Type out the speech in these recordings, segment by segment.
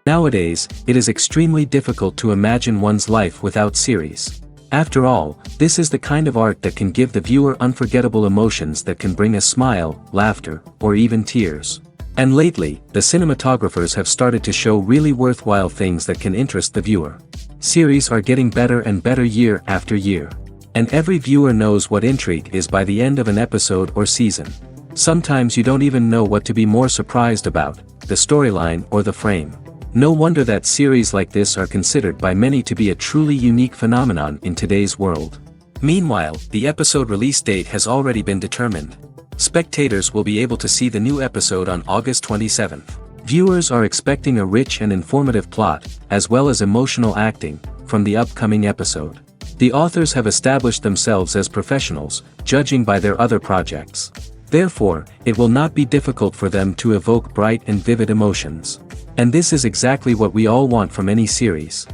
Nowadays, it is extremely difficult to imagine one's life without series. After all, this is the kind of art that can give the viewer unforgettable emotions that can bring a smile, laughter, or even tears. And lately, the cinematographers have started to show really worthwhile things that can interest the viewer. Series are getting better and better year after year. And every viewer knows what intrigue is by the end of an episode or season. Sometimes you don't even know what to be more surprised about, the storyline or the frame. No wonder that series like this are considered by many to be a truly unique phenomenon in today's world. Meanwhile, the episode release date has already been determined. Spectators will be able to see the new episode on August 27th. Viewers are expecting a rich and informative plot, as well as emotional acting, from the upcoming episode. The authors have established themselves as professionals, judging by their other projects. Therefore, it will not be difficult for them to evoke bright and vivid emotions. And this is exactly what we all want from any series.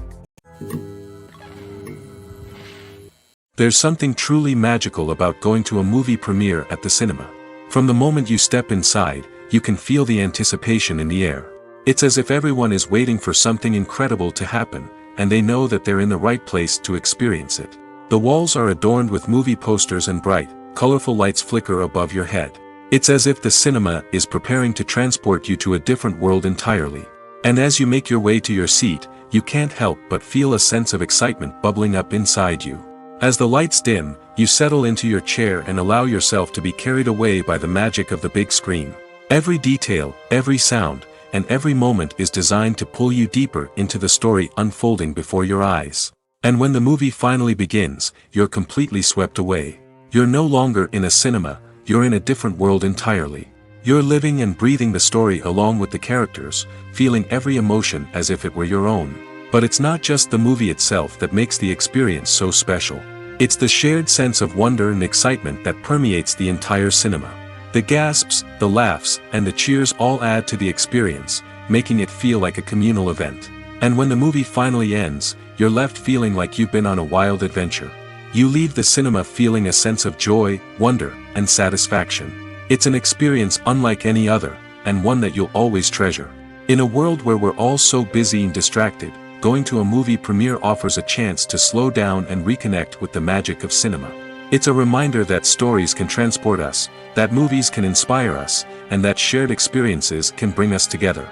There's something truly magical about going to a movie premiere at the cinema. From the moment you step inside, you can feel the anticipation in the air. It's as if everyone is waiting for something incredible to happen, and they know that they're in the right place to experience it. The walls are adorned with movie posters and bright, colorful lights flicker above your head. It's as if the cinema is preparing to transport you to a different world entirely. And as you make your way to your seat, you can't help but feel a sense of excitement bubbling up inside you. As the lights dim, you settle into your chair and allow yourself to be carried away by the magic of the big screen. Every detail, every sound, and every moment is designed to pull you deeper into the story unfolding before your eyes. And when the movie finally begins, you're completely swept away. You're no longer in a cinema, you're in a different world entirely. You're living and breathing the story along with the characters, feeling every emotion as if it were your own. But it's not just the movie itself that makes the experience so special. It's the shared sense of wonder and excitement that permeates the entire cinema. The gasps, the laughs, and the cheers all add to the experience, making it feel like a communal event. And when the movie finally ends, you're left feeling like you've been on a wild adventure. You leave the cinema feeling a sense of joy, wonder, and satisfaction. It's an experience unlike any other, and one that you'll always treasure. In a world where we're all so busy and distracted, going to a movie premiere offers a chance to slow down and reconnect with the magic of cinema. It's a reminder that stories can transport us, that movies can inspire us, and that shared experiences can bring us together.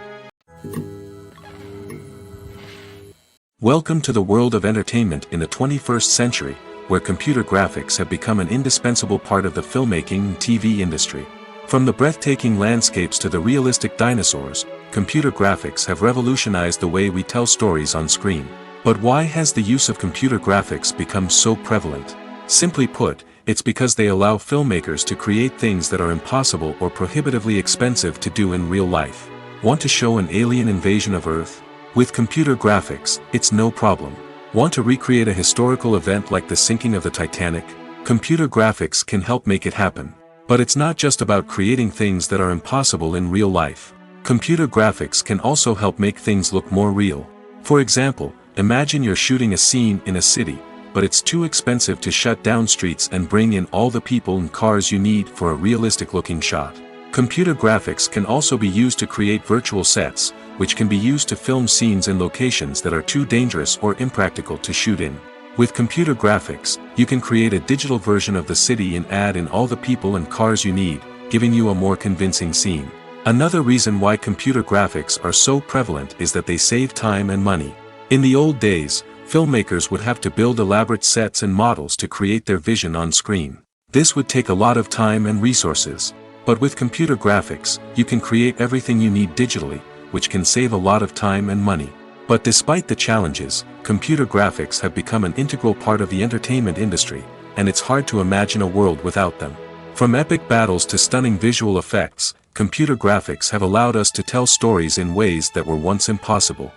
Welcome to the world of entertainment in the 21st century, where computer graphics have become an indispensable part of the filmmaking and TV industry. From the breathtaking landscapes to the realistic dinosaurs, computer graphics have revolutionized the way we tell stories on screen. But why has the use of computer graphics become so prevalent? Simply put, it's because they allow filmmakers to create things that are impossible or prohibitively expensive to do in real life. Want to show an alien invasion of Earth? With computer graphics, it's no problem. Want to recreate a historical event like the sinking of the Titanic? Computer graphics can help make it happen. But it's not just about creating things that are impossible in real life. Computer graphics can also help make things look more real. For example, imagine you're shooting a scene in a city, but it's too expensive to shut down streets and bring in all the people and cars you need for a realistic-looking shot. Computer graphics can also be used to create virtual sets, which can be used to film scenes in locations that are too dangerous or impractical to shoot in. With computer graphics, you can create a digital version of the city and add in all the people and cars you need, giving you a more convincing scene. Another reason why computer graphics are so prevalent is that they save time and money. In the old days, filmmakers would have to build elaborate sets and models to create their vision on screen. This would take a lot of time and resources. But with computer graphics, you can create everything you need digitally, which can save a lot of time and money. But despite the challenges, computer graphics have become an integral part of the entertainment industry, and it's hard to imagine a world without them. From epic battles to stunning visual effects, computer graphics have allowed us to tell stories in ways that were once impossible.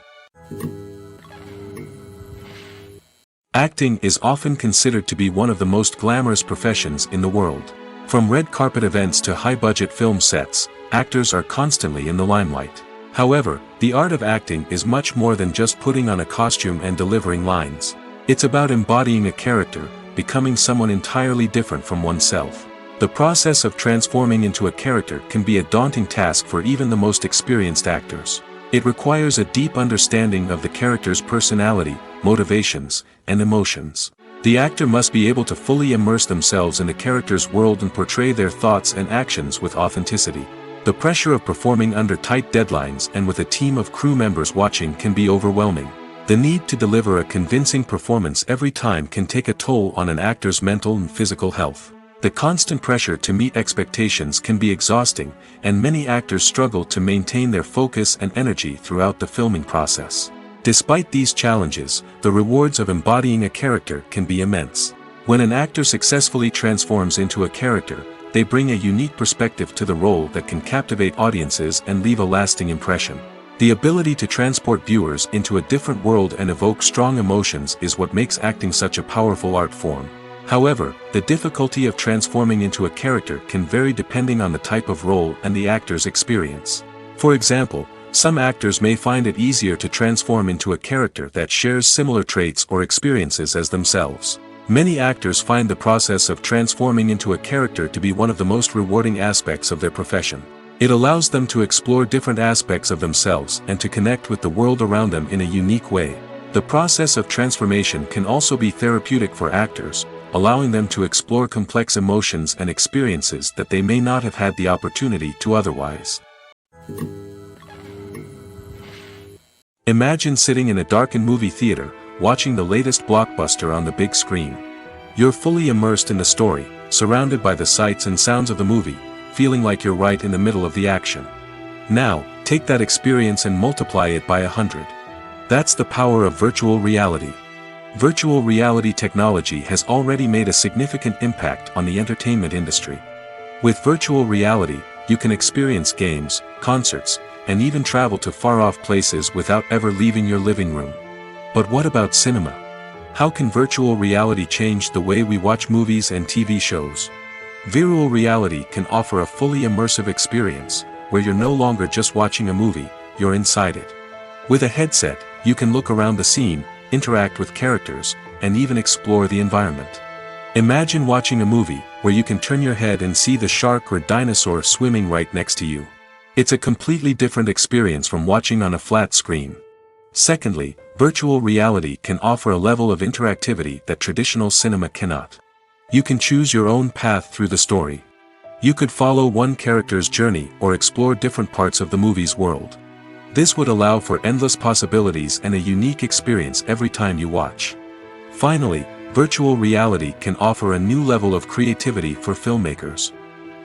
Acting is often considered to be one of the most glamorous professions in the world. From red carpet events to high-budget film sets, actors are constantly in the limelight. However, the art of acting is much more than just putting on a costume and delivering lines. It's about embodying a character, becoming someone entirely different from oneself. The process of transforming into a character can be a daunting task for even the most experienced actors. It requires a deep understanding of the character's personality, motivations, and emotions. The actor must be able to fully immerse themselves in the character's world and portray their thoughts and actions with authenticity. The pressure of performing under tight deadlines and with a team of crew members watching can be overwhelming. The need to deliver a convincing performance every time can take a toll on an actor's mental and physical health. The constant pressure to meet expectations can be exhausting, and many actors struggle to maintain their focus and energy throughout the filming process. Despite these challenges, the rewards of embodying a character can be immense. When an actor successfully transforms into a character, they bring a unique perspective to the role that can captivate audiences and leave a lasting impression. The ability to transport viewers into a different world and evoke strong emotions is what makes acting such a powerful art form. However, the difficulty of transforming into a character can vary depending on the type of role and the actor's experience. For example, some actors may find it easier to transform into a character that shares similar traits or experiences as themselves. Many actors find the process of transforming into a character to be one of the most rewarding aspects of their profession. It allows them to explore different aspects of themselves and to connect with the world around them in a unique way. The process of transformation can also be therapeutic for actors, allowing them to explore complex emotions and experiences that they may not have had the opportunity to otherwise. Imagine sitting in a darkened movie theater, watching the latest blockbuster on the big screen. You're fully immersed in the story, surrounded by the sights and sounds of the movie, feeling like you're right in the middle of the action. Now, take that experience and multiply it by 100. That's the power of virtual reality. Virtual reality technology has already made a significant impact on the entertainment industry. With virtual reality, you can experience games, concerts, and even travel to far-off places without ever leaving your living room. But what about cinema? How can virtual reality change the way we watch movies and TV shows? Virtual reality can offer a fully immersive experience, where you're no longer just watching a movie, you're inside it. With a headset, you can look around the scene, interact with characters, and even explore the environment. Imagine watching a movie where you can turn your head and see the shark or dinosaur swimming right next to you. It's a completely different experience from watching on a flat screen. Secondly, virtual reality can offer a level of interactivity that traditional cinema cannot. You can choose your own path through the story. You could follow one character's journey or explore different parts of the movie's world. This would allow for endless possibilities and a unique experience every time you watch. Finally, virtual reality can offer a new level of creativity for filmmakers.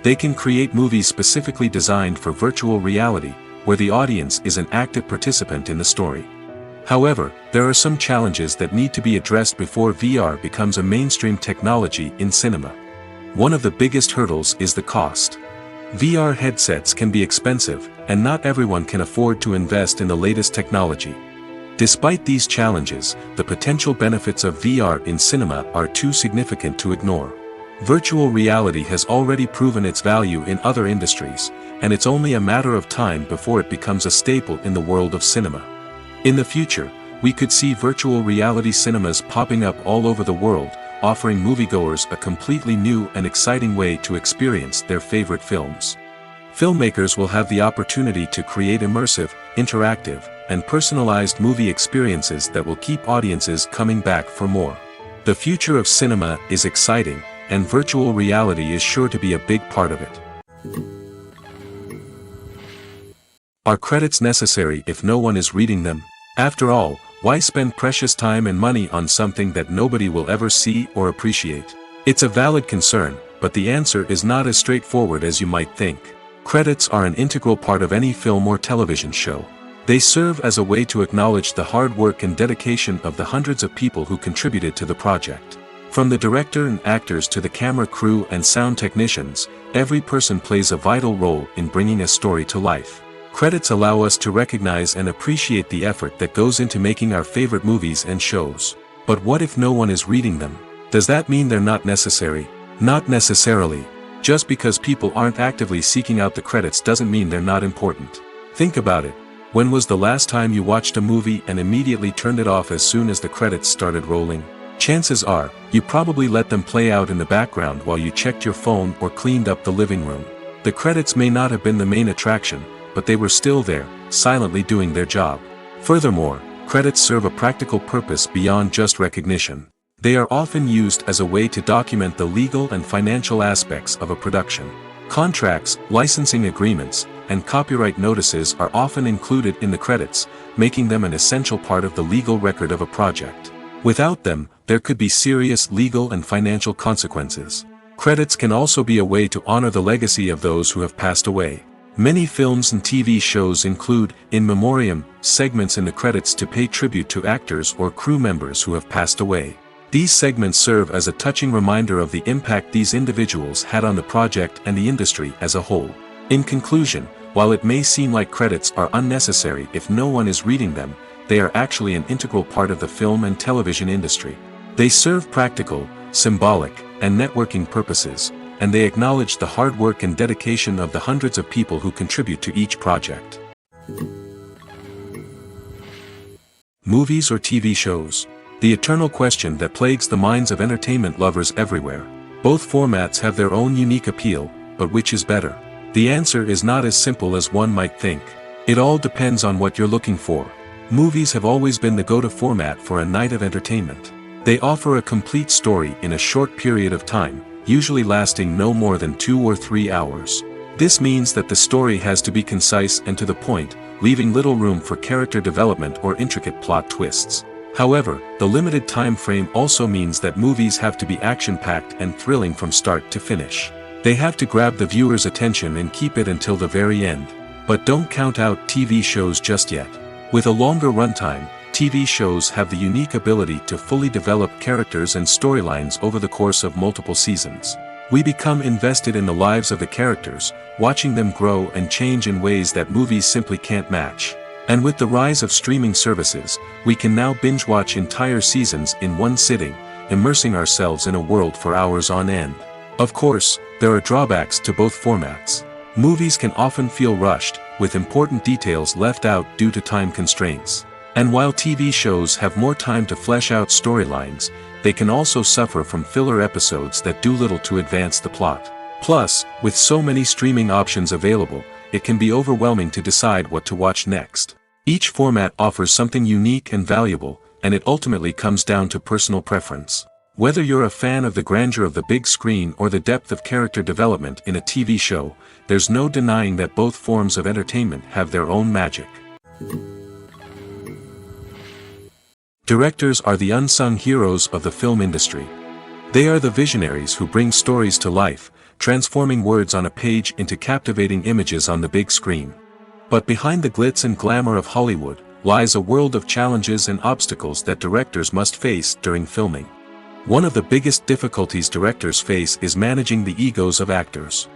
They can create movies specifically designed for virtual reality, where the audience is an active participant in the story. However, there are some challenges that need to be addressed before VR becomes a mainstream technology in cinema. One of the biggest hurdles is the cost. VR headsets can be expensive, and not everyone can afford to invest in the latest technology. Despite these challenges, the potential benefits of VR in cinema are too significant to ignore. Virtual reality has already proven its value in other industries, and it's only a matter of time before it becomes a staple in the world of cinema. In the future, we could see virtual reality cinemas popping up all over the world, offering moviegoers a completely new and exciting way to experience their favorite films. Filmmakers will have the opportunity to create immersive, interactive, and personalized movie experiences that will keep audiences coming back for more. The future of cinema is exciting, and virtual reality is sure to be a big part of it. Are credits necessary if no one is reading them? After all, why spend precious time and money on something that nobody will ever see or appreciate? It's a valid concern, but the answer is not as straightforward as you might think. Credits are an integral part of any film or television show. They serve as a way to acknowledge the hard work and dedication of the hundreds of people who contributed to the project. From the director and actors to the camera crew and sound technicians, every person plays a vital role in bringing a story to life. Credits allow us to recognize and appreciate the effort that goes into making our favorite movies and shows. But what if no one is reading them? Does that mean they're not necessary? Not necessarily. Just because people aren't actively seeking out the credits doesn't mean they're not important. Think about it. When was the last time you watched a movie and immediately turned it off as soon as the credits started rolling? Chances are, you probably let them play out in the background while you checked your phone or cleaned up the living room. The credits may not have been the main attraction, but they were still there, silently doing their job. Furthermore, credits serve a practical purpose beyond just recognition. They are often used as a way to document the legal and financial aspects of a production. Contracts, licensing agreements, and copyright notices are often included in the credits, making them an essential part of the legal record of a project. Without them, there could be serious legal and financial consequences. Credits can also be a way to honor the legacy of those who have passed away. Many films and TV shows include, in memoriam, segments in the credits to pay tribute to actors or crew members who have passed away. These segments serve as a touching reminder of the impact these individuals had on the project and the industry as a whole. In conclusion, while it may seem like credits are unnecessary if no one is reading them, they are actually an integral part of the film and television industry. They serve practical, symbolic, and networking purposes, and they acknowledge the hard work and dedication of the hundreds of people who contribute to each project. Movies or TV shows? The eternal question that plagues the minds of entertainment lovers everywhere. Both formats have their own unique appeal, but which is better? The answer is not as simple as one might think. It all depends on what you're looking for. Movies have always been the go-to format for a night of entertainment. They offer a complete story in a short period of time, usually lasting no more than 2 or 3 hours. This means that the story has to be concise and to the point, leaving little room for character development or intricate plot twists. However, the limited time frame also means that movies have to be action-packed and thrilling from start to finish. They have to grab the viewer's attention and keep it until the very end. But don't count out TV shows just yet. With a longer runtime, TV shows have the unique ability to fully develop characters and storylines over the course of multiple seasons. We become invested in the lives of the characters, watching them grow and change in ways that movies simply can't match. And with the rise of streaming services, we can now binge-watch entire seasons in one sitting, immersing ourselves in a world for hours on end. Of course, there are drawbacks to both formats. Movies can often feel rushed, with important details left out due to time constraints. And while TV shows have more time to flesh out storylines, they can also suffer from filler episodes that do little to advance the plot. Plus, with so many streaming options available, it can be overwhelming to decide what to watch next. Each format offers something unique and valuable, and it ultimately comes down to personal preference. Whether you're a fan of the grandeur of the big screen or the depth of character development in a TV show, there's no denying that both forms of entertainment have their own magic. Directors are the unsung heroes of the film industry. They are the visionaries who bring stories to life, transforming words on a page into captivating images on the big screen. But behind the glitz and glamour of Hollywood, lies a world of challenges and obstacles that directors must face during filming. One of the biggest difficulties directors face is managing the egos of actors.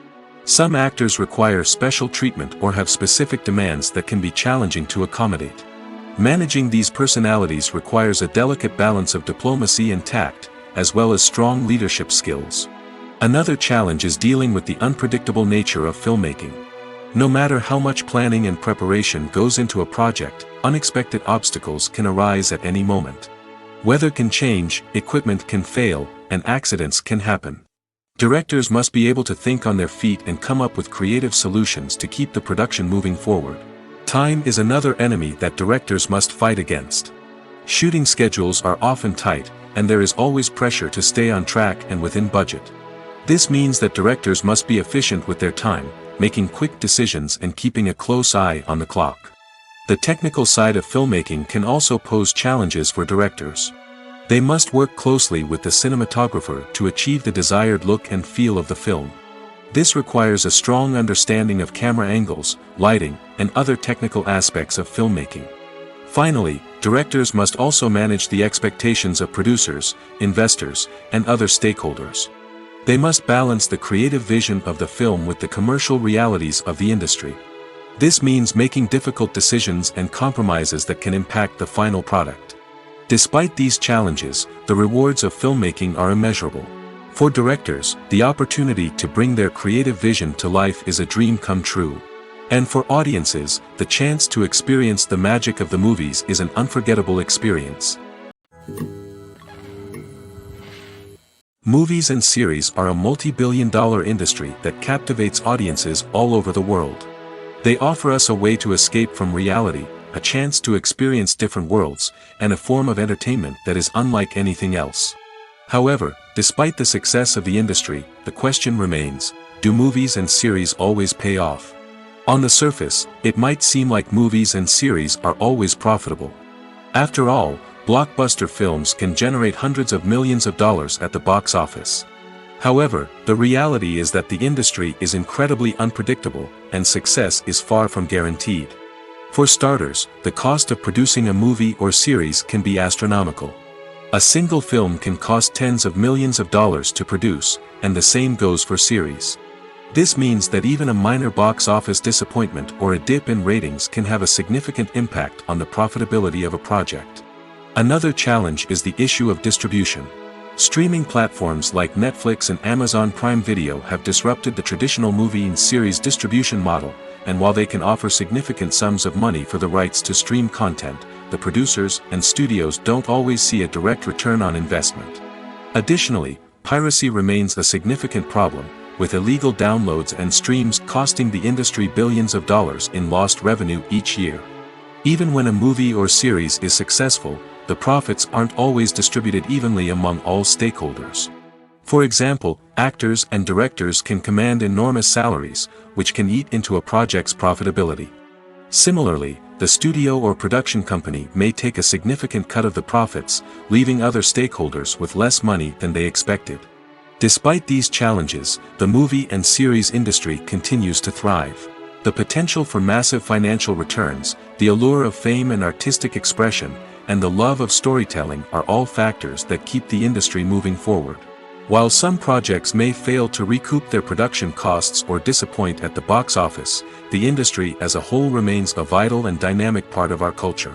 Some actors require special treatment or have specific demands that can be challenging to accommodate. Managing these personalities requires a delicate balance of diplomacy and tact, as well as strong leadership skills. Another challenge is dealing with the unpredictable nature of filmmaking. No matter how much planning and preparation goes into a project, unexpected obstacles can arise at any moment. Weather can change, equipment can fail, and accidents can happen. Directors must be able to think on their feet and come up with creative solutions to keep the production moving forward. Time is another enemy that directors must fight against. Shooting schedules are often tight, and there is always pressure to stay on track and within budget. This means that directors must be efficient with their time, making quick decisions and keeping a close eye on the clock. The technical side of filmmaking can also pose challenges for directors. They must work closely with the cinematographer to achieve the desired look and feel of the film. This requires a strong understanding of camera angles, lighting, and other technical aspects of filmmaking. Finally, directors must also manage the expectations of producers, investors, and other stakeholders. They must balance the creative vision of the film with the commercial realities of the industry. This means making difficult decisions and compromises that can impact the final product. Despite these challenges, the rewards of filmmaking are immeasurable. For directors, the opportunity to bring their creative vision to life is a dream come true. And for audiences, the chance to experience the magic of the movies is an unforgettable experience. Movies and series are a multi-billion-dollar industry that captivates audiences all over the world. They offer us a way to escape from reality, a chance to experience different worlds, and a form of entertainment that is unlike anything else. However, despite the success of the industry, the question remains, do movies and series always pay off? On the surface, it might seem like movies and series are always profitable. After all, blockbuster films can generate hundreds of millions of dollars at the box office. However, the reality is that the industry is incredibly unpredictable, and success is far from guaranteed. For starters, the cost of producing a movie or series can be astronomical. A single film can cost tens of millions of dollars to produce, and the same goes for series. This means that even a minor box office disappointment or a dip in ratings can have a significant impact on the profitability of a project. Another challenge is the issue of distribution. Streaming platforms like Netflix and Amazon Prime Video have disrupted the traditional movie and series distribution model, and while they can offer significant sums of money for the rights to stream content, the producers and studios don't always see a direct return on investment. Additionally, piracy remains a significant problem, with illegal downloads and streams costing the industry billions of dollars in lost revenue each year. Even when a movie or series is successful, the profits aren't always distributed evenly among all stakeholders. For example, actors and directors can command enormous salaries, which can eat into a project's profitability. Similarly, the studio or production company may take a significant cut of the profits, leaving other stakeholders with less money than they expected. Despite these challenges, the movie and series industry continues to thrive. The potential for massive financial returns, the allure of fame and artistic expression, and the love of storytelling are all factors that keep the industry moving forward. While some projects may fail to recoup their production costs or disappoint at the box office, the industry as a whole remains a vital and dynamic part of our culture.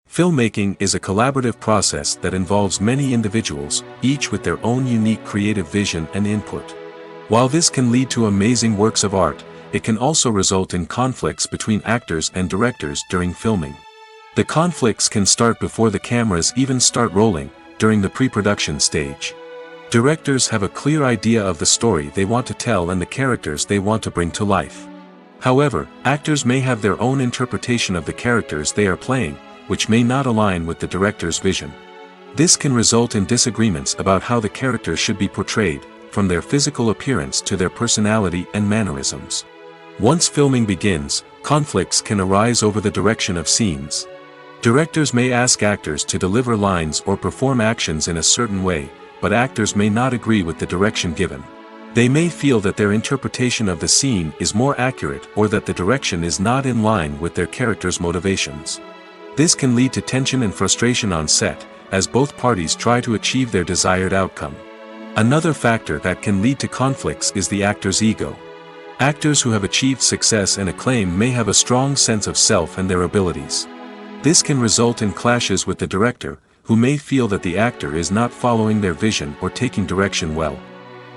Filmmaking is a collaborative process that involves many individuals, each with their own unique creative vision and input. While this can lead to amazing works of art, it can also result in conflicts between actors and directors during filming. The conflicts can start before the cameras even start rolling, during the pre-production stage. Directors have a clear idea of the story they want to tell and the characters they want to bring to life. However, actors may have their own interpretation of the characters they are playing, which may not align with the director's vision. This can result in disagreements about how the characters should be portrayed, from their physical appearance to their personality and mannerisms. Once filming begins, conflicts can arise over the direction of scenes. Directors may ask actors to deliver lines or perform actions in a certain way, but actors may not agree with the direction given. They may feel that their interpretation of the scene is more accurate or that the direction is not in line with their character's motivations. This can lead to tension and frustration on set, as both parties try to achieve their desired outcome. Another factor that can lead to conflicts is the actor's ego. Actors who have achieved success and acclaim may have a strong sense of self and their abilities. This can result in clashes with the director, who may feel that the actor is not following their vision or taking direction well.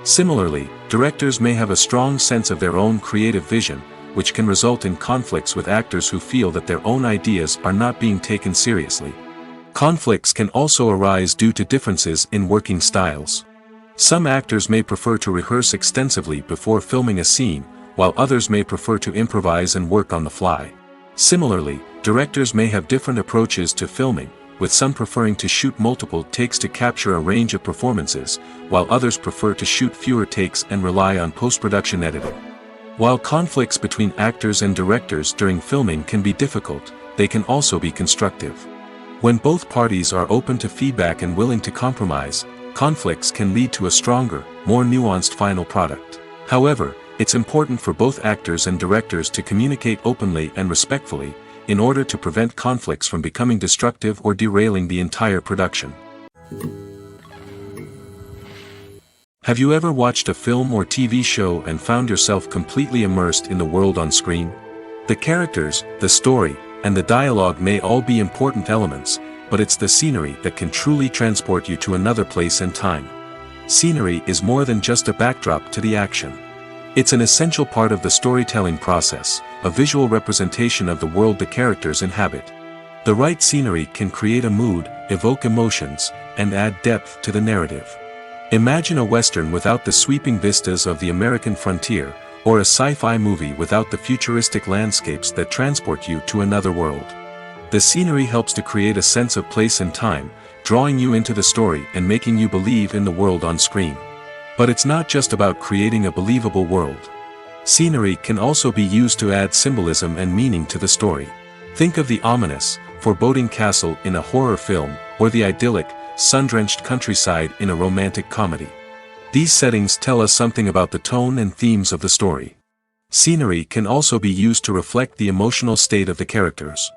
Similarly, directors may have a strong sense of their own creative vision, which can result in conflicts with actors who feel that their own ideas are not being taken seriously. Conflicts can also arise due to differences in working styles. Some actors may prefer to rehearse extensively before filming a scene, while others may prefer to improvise and work on the fly. Similarly, directors may have different approaches to filming, with some preferring to shoot multiple takes to capture a range of performances, while others prefer to shoot fewer takes and rely on post-production editing. While conflicts between actors and directors during filming can be difficult, they can also be constructive. When both parties are open to feedback and willing to compromise, conflicts can lead to a stronger, more nuanced final product. However, it's important for both actors and directors to communicate openly and respectfully, in order to prevent conflicts from becoming destructive or derailing the entire production. Have you ever watched a film or TV show and found yourself completely immersed in the world on screen? The characters, the story, and the dialogue may all be important elements, but it's the scenery that can truly transport you to another place and time. Scenery is more than just a backdrop to the action. It's an essential part of the storytelling process, a visual representation of the world the characters inhabit. The right scenery can create a mood, evoke emotions, and add depth to the narrative. Imagine a Western without the sweeping vistas of the American frontier, or a sci-fi movie without the futuristic landscapes that transport you to another world. The scenery helps to create a sense of place and time, drawing you into the story and making you believe in the world on screen. But it's not just about creating a believable world. Scenery can also be used to add symbolism and meaning to the story. Think of the ominous, foreboding castle in a horror film, or the idyllic, sun-drenched countryside in a romantic comedy. These settings tell us something about the tone and themes of the story. Scenery can also be used to reflect the emotional state of the characters.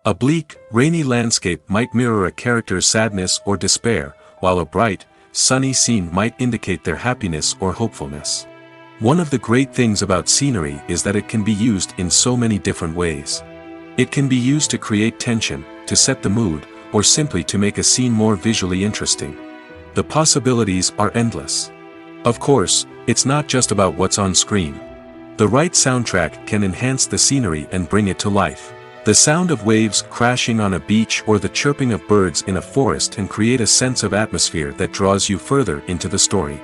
A bleak, rainy landscape might mirror a character's sadness or despair, while a bright, sunny scene might indicate their happiness or hopefulness. One of the great things about scenery is that it can be used in so many different ways. It can be used to create tension, to set the mood, or simply to make a scene more visually interesting. The possibilities are endless. Of course, it's not just about what's on screen. The right soundtrack can enhance the scenery and bring it to life. The sound of waves crashing on a beach or the chirping of birds in a forest can create a sense of atmosphere that draws you further into the story.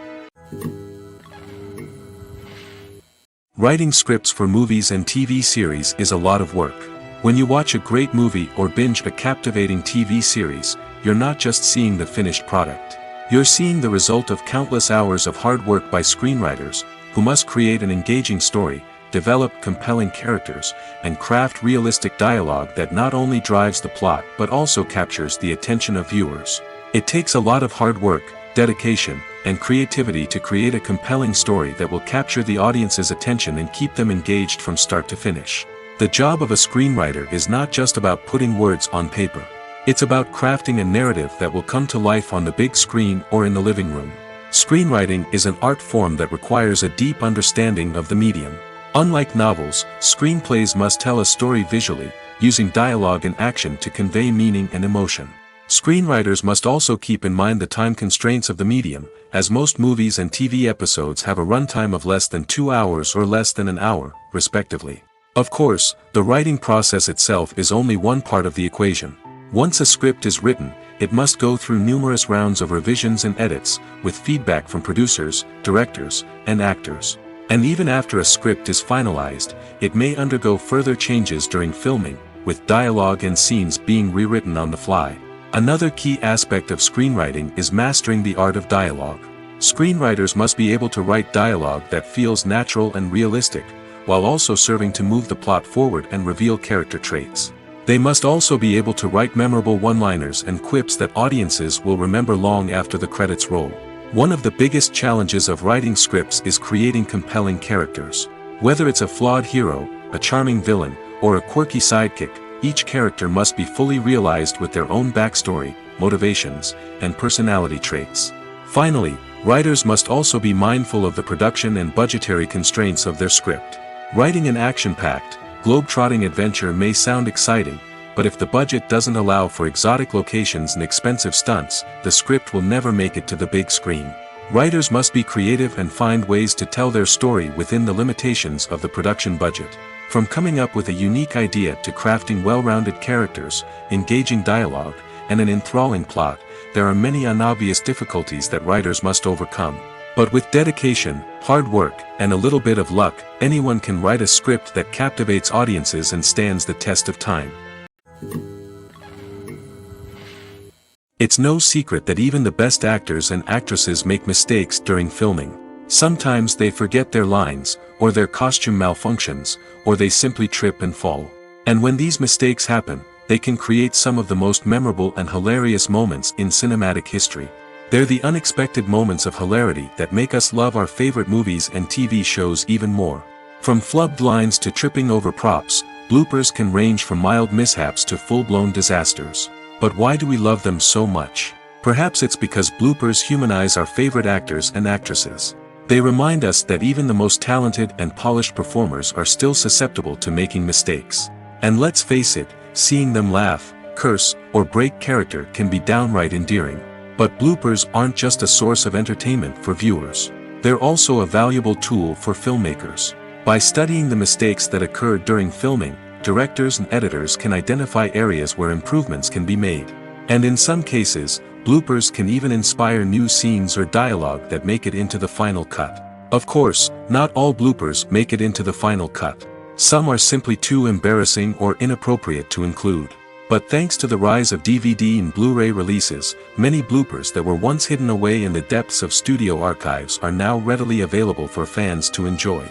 Writing scripts for movies and TV series is a lot of work. When you watch a great movie or binge a captivating TV series, you're not just seeing the finished product. You're seeing the result of countless hours of hard work by screenwriters, who must create an engaging story, develop compelling characters, and craft realistic dialogue that not only drives the plot but also captures the attention of viewers. It takes a lot of hard work, dedication, and creativity to create a compelling story that will capture the audience's attention and keep them engaged from start to finish. The job of a screenwriter is not just about putting words on paper. It's about crafting a narrative that will come to life on the big screen or in the living room. Screenwriting is an art form that requires a deep understanding of the medium. Unlike novels, screenplays must tell a story visually, using dialogue and action to convey meaning and emotion. Screenwriters must also keep in mind the time constraints of the medium, as most movies and TV episodes have a runtime of less than 2 hours or less than an hour, respectively. Of course, the writing process itself is only one part of the equation. Once a script is written, it must go through numerous rounds of revisions and edits, with feedback from producers, directors, and actors. And even after a script is finalized, it may undergo further changes during filming, with dialogue and scenes being rewritten on the fly. Another key aspect of screenwriting is mastering the art of dialogue. Screenwriters must be able to write dialogue that feels natural and realistic, while also serving to move the plot forward and reveal character traits. They must also be able to write memorable one-liners and quips that audiences will remember long after the credits roll. One of the biggest challenges of writing scripts is creating compelling characters. Whether it's a flawed hero, a charming villain, or a quirky sidekick, each character must be fully realized with their own backstory, motivations, and personality traits. Finally, writers must also be mindful of the production and budgetary constraints of their script. Writing an action-packed, globe-trotting adventure may sound exciting, but if the budget doesn't allow for exotic locations and expensive stunts, the script will never make it to the big screen. Writers must be creative and find ways to tell their story within the limitations of the production budget. From coming up with a unique idea to crafting well-rounded characters, engaging dialogue, and an enthralling plot, there are many unobvious difficulties that writers must overcome. But with dedication, hard work, and a little bit of luck, anyone can write a script that captivates audiences and stands the test of time. It's no secret that even the best actors and actresses make mistakes during filming. Sometimes they forget their lines, or their costume malfunctions, or they simply trip and fall. And when these mistakes happen, they can create some of the most memorable and hilarious moments in cinematic history. They're the unexpected moments of hilarity that make us love our favorite movies and TV shows even more. From flubbed lines to tripping over props, bloopers can range from mild mishaps to full-blown disasters. But why do we love them so much? Perhaps it's because bloopers humanize our favorite actors and actresses. They remind us that even the most talented and polished performers are still susceptible to making mistakes. And let's face it, seeing them laugh, curse, or break character can be downright endearing. But bloopers aren't just a source of entertainment for viewers. They're also a valuable tool for filmmakers. By studying the mistakes that occurred during filming, directors and editors can identify areas where improvements can be made. And in some cases, Bloopers can even inspire new scenes or dialogue that make it into the final cut. Of course, not all bloopers make it into the final cut. Some are simply too embarrassing or inappropriate to include. But thanks to the rise of DVD and Blu-ray releases, many bloopers that were once hidden away in the depths of studio archives are now readily available for fans to enjoy.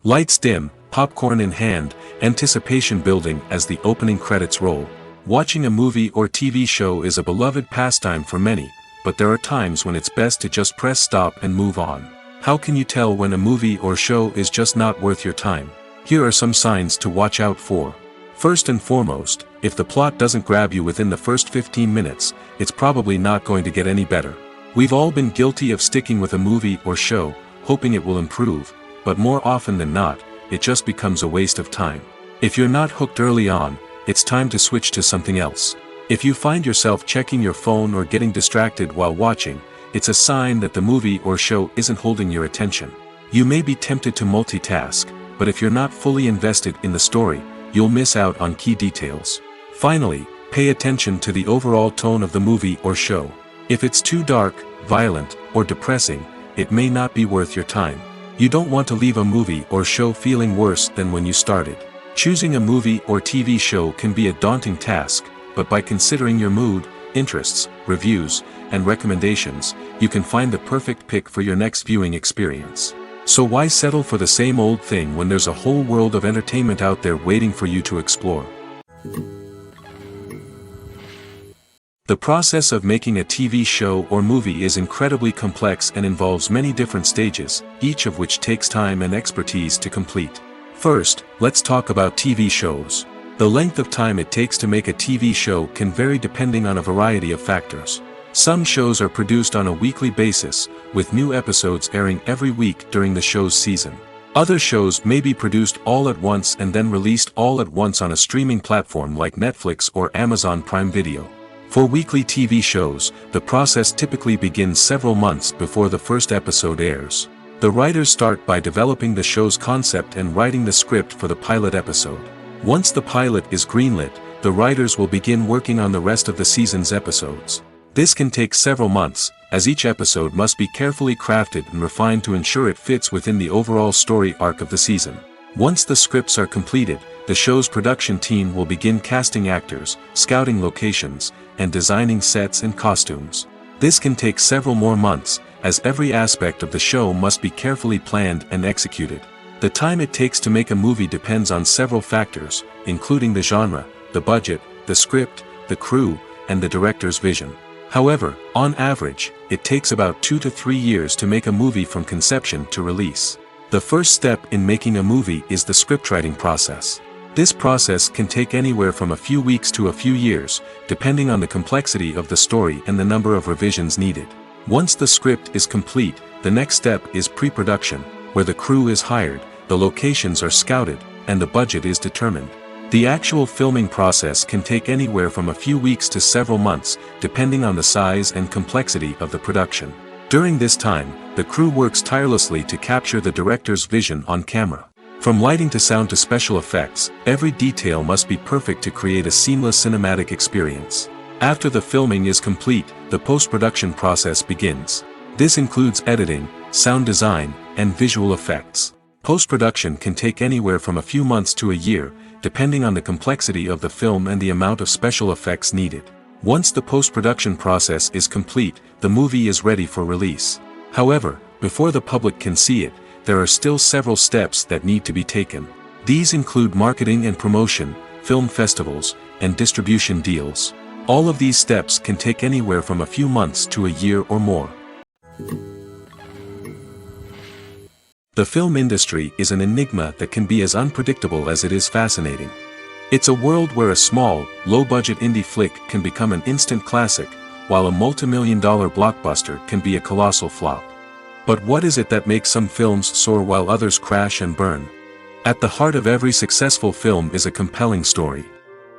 Lights dim, popcorn in hand, anticipation building as the opening credits roll. Watching a movie or TV show is a beloved pastime for many, but there are times when it's best to just press stop and move on. How can you tell when a movie or show is just not worth your time? Here are some signs to watch out for. First and foremost, if the plot doesn't grab you within the first 15 minutes, it's probably not going to get any better. We've all been guilty of sticking with a movie or show, hoping it will improve, but more often than not, it just becomes a waste of time. If you're not hooked early on, it's time to switch to something else. If you find yourself checking your phone or getting distracted while watching, it's a sign that the movie or show isn't holding your attention. You may be tempted to multitask, but if you're not fully invested in the story, you'll miss out on key details. Finally, pay attention to the overall tone of the movie or show. If it's too dark, violent, or depressing, it may not be worth your time. You don't want to leave a movie or show feeling worse than when you started. Choosing a movie or TV show can be a daunting task, but by considering your mood, interests, reviews, and recommendations, you can find the perfect pick for your next viewing experience. So why settle for the same old thing when there's a whole world of entertainment out there waiting for you to explore? The process of making a TV show or movie is incredibly complex and involves many different stages, each of which takes time and expertise to complete. First, let's talk about TV shows. The length of time it takes to make a TV show can vary depending on a variety of factors. Some shows are produced on a weekly basis, with new episodes airing every week during the show's season. Other shows may be produced all at once and then released all at once on a streaming platform like Netflix or Amazon Prime Video. For weekly TV shows, the process typically begins several months before the first episode airs. The writers start by developing the show's concept and writing the script for the pilot episode. Once the pilot is greenlit, the writers will begin working on the rest of the season's episodes. This can take several months, as each episode must be carefully crafted and refined to ensure it fits within the overall story arc of the season. Once the scripts are completed, the show's production team will begin casting actors, scouting locations, and designing sets and costumes. This can take several more months, as every aspect of the show must be carefully planned and executed. The time it takes to make a movie depends on several factors, including the genre, the budget, the script, the crew, and the director's vision. However, on average, it takes about 2 to 3 years to make a movie from conception to release. The first step in making a movie is the scriptwriting process. This process can take anywhere from a few weeks to a few years, depending on the complexity of the story and the number of revisions needed. Once the script is complete, the next step is pre-production, where the crew is hired, the locations are scouted, and the budget is determined. The actual filming process can take anywhere from a few weeks to several months, depending on the size and complexity of the production. During this time, the crew works tirelessly to capture the director's vision on camera. From lighting to sound to special effects, every detail must be perfect to create a seamless cinematic experience. After the filming is complete, the post-production process begins. This includes editing, sound design, and visual effects. Post-production can take anywhere from a few months to a year, depending on the complexity of the film and the amount of special effects needed. Once the post-production process is complete, the movie is ready for release. However, before the public can see it, there are still several steps that need to be taken. These include marketing and promotion, film festivals, and distribution deals. All of these steps can take anywhere from a few months to a year or more. The film industry is an enigma that can be as unpredictable as it is fascinating. It's a world where a small, low-budget indie flick can become an instant classic, while a multi-million-dollar blockbuster can be a colossal flop. But what is it that makes some films soar while others crash and burn? At the heart of every successful film is a compelling story.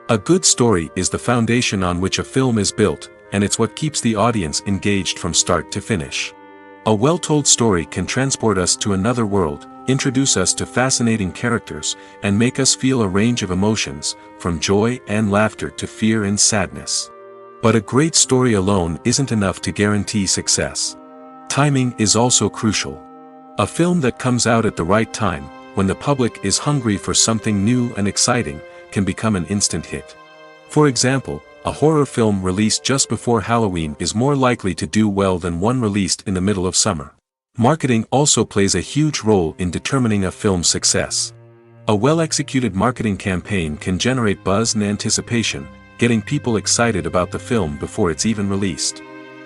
A good story is the foundation on which a film is built, and it's what keeps the audience engaged from start to finish. A well-told story can transport us to another world, introduce us to fascinating characters, and make us feel a range of emotions, from joy and laughter to fear and sadness. But a great story alone isn't enough to guarantee success. Timing is also crucial. A film that comes out at the right time, when the public is hungry for something new and exciting, can become an instant hit. For example, a horror film released just before Halloween is more likely to do well than one released in the middle of summer. Marketing also plays a huge role in determining a film's success. A well-executed marketing campaign can generate buzz and anticipation, getting people excited about the film before it's even released.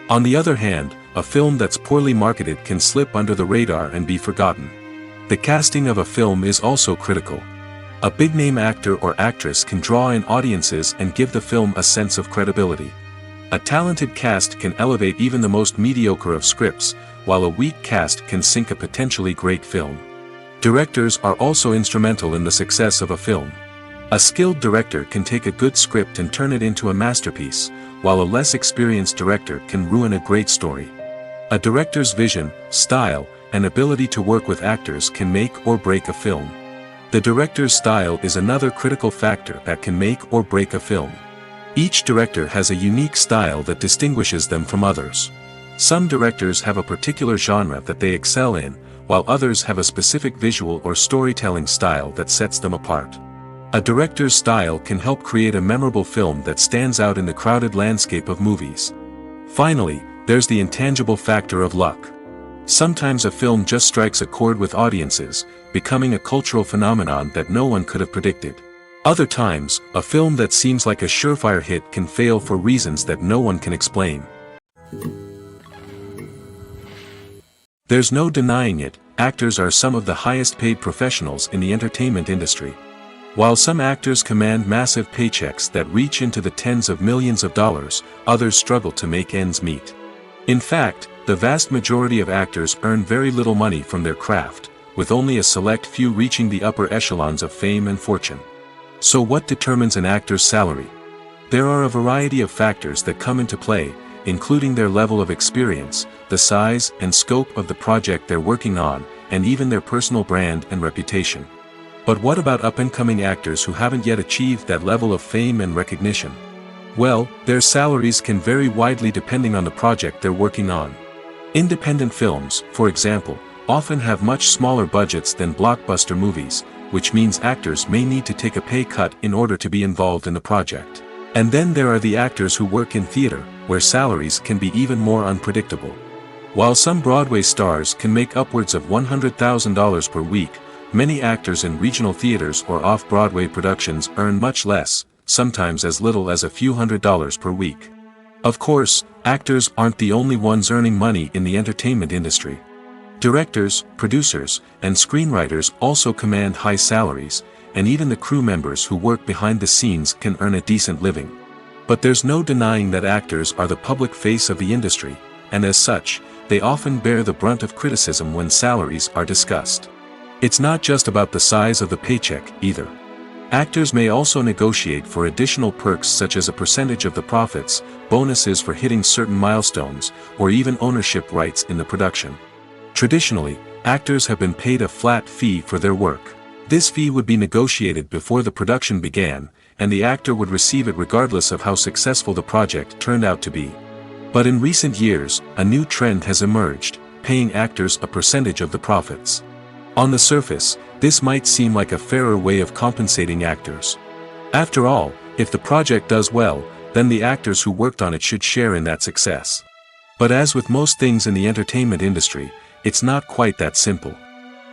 On the other hand, a film that's poorly marketed can slip under the radar and be forgotten. The casting of a film is also critical. A big-name actor or actress can draw in audiences and give the film a sense of credibility. A talented cast can elevate even the most mediocre of scripts, while a weak cast can sink a potentially great film. Directors are also instrumental in the success of a film. A skilled director can take a good script and turn it into a masterpiece, while a less experienced director can ruin a great story. A director's vision, style, and ability to work with actors can make or break a film. The director's style is another critical factor that can make or break a film. Each director has a unique style that distinguishes them from others. Some directors have a particular genre that they excel in, while others have a specific visual or storytelling style that sets them apart. A director's style can help create a memorable film that stands out in the crowded landscape of movies. Finally, there's the intangible factor of luck. Sometimes a film just strikes a chord with audiences, becoming a cultural phenomenon that no one could have predicted. Other times, a film that seems like a surefire hit can fail for reasons that no one can explain. There's no denying it, actors are some of the highest paid professionals in the entertainment industry. While some actors command massive paychecks that reach into the tens of millions of dollars, others struggle to make ends meet. In fact, the vast majority of actors earn very little money from their craft, with only a select few reaching the upper echelons of fame and fortune. So what determines an actor's salary? There are a variety of factors that come into play, including their level of experience, the size and scope of the project they're working on, and even their personal brand and reputation. But what about up-and-coming actors who haven't yet achieved that level of fame and recognition? Well, their salaries can vary widely depending on the project they're working on. Independent films, for example, often have much smaller budgets than blockbuster movies, which means actors may need to take a pay cut in order to be involved in the project. And then there are the actors who work in theater, where salaries can be even more unpredictable. While some Broadway stars can make upwards of $100,000 per week, many actors in regional theaters or off-Broadway productions earn much less, sometimes as little as a few $100s per week. Of course, actors aren't the only ones earning money in the entertainment industry. Directors, producers, and screenwriters also command high salaries, and even the crew members who work behind the scenes can earn a decent living. But there's no denying that actors are the public face of the industry, and as such, they often bear the brunt of criticism when salaries are discussed. It's not just about the size of the paycheck, either. Actors may also negotiate for additional perks such as a percentage of the profits, bonuses for hitting certain milestones, or even ownership rights in the production. Traditionally, actors have been paid a flat fee for their work. This fee would be negotiated before the production began, and the actor would receive it regardless of how successful the project turned out to be. But in recent years, a new trend has emerged, paying actors a percentage of the profits. On the surface, this might seem like a fairer way of compensating actors. After all, if the project does well, then the actors who worked on it should share in that success. But as with most things in the entertainment industry, it's not quite that simple.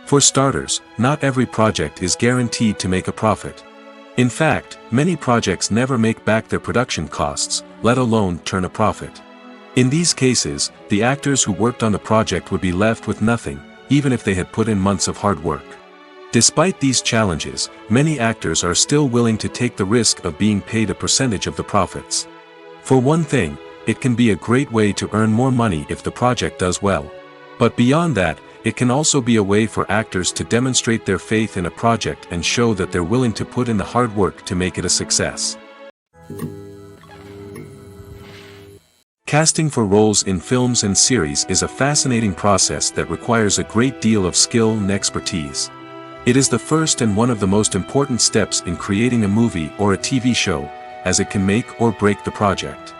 For starters, not every project is guaranteed to make a profit. In fact, many projects never make back their production costs, let alone turn a profit. In these cases, the actors who worked on the project would be left with nothing, even if they had put in months of hard work. Despite these challenges, many actors are still willing to take the risk of being paid a percentage of the profits. For one thing, it can be a great way to earn more money if the project does well. But beyond that, it can also be a way for actors to demonstrate their faith in a project and show that they're willing to put in the hard work to make it a success. Casting for roles in films and series is a fascinating process that requires a great deal of skill and expertise. It is the first and one of the most important steps in creating a movie or a TV show, as it can make or break the project.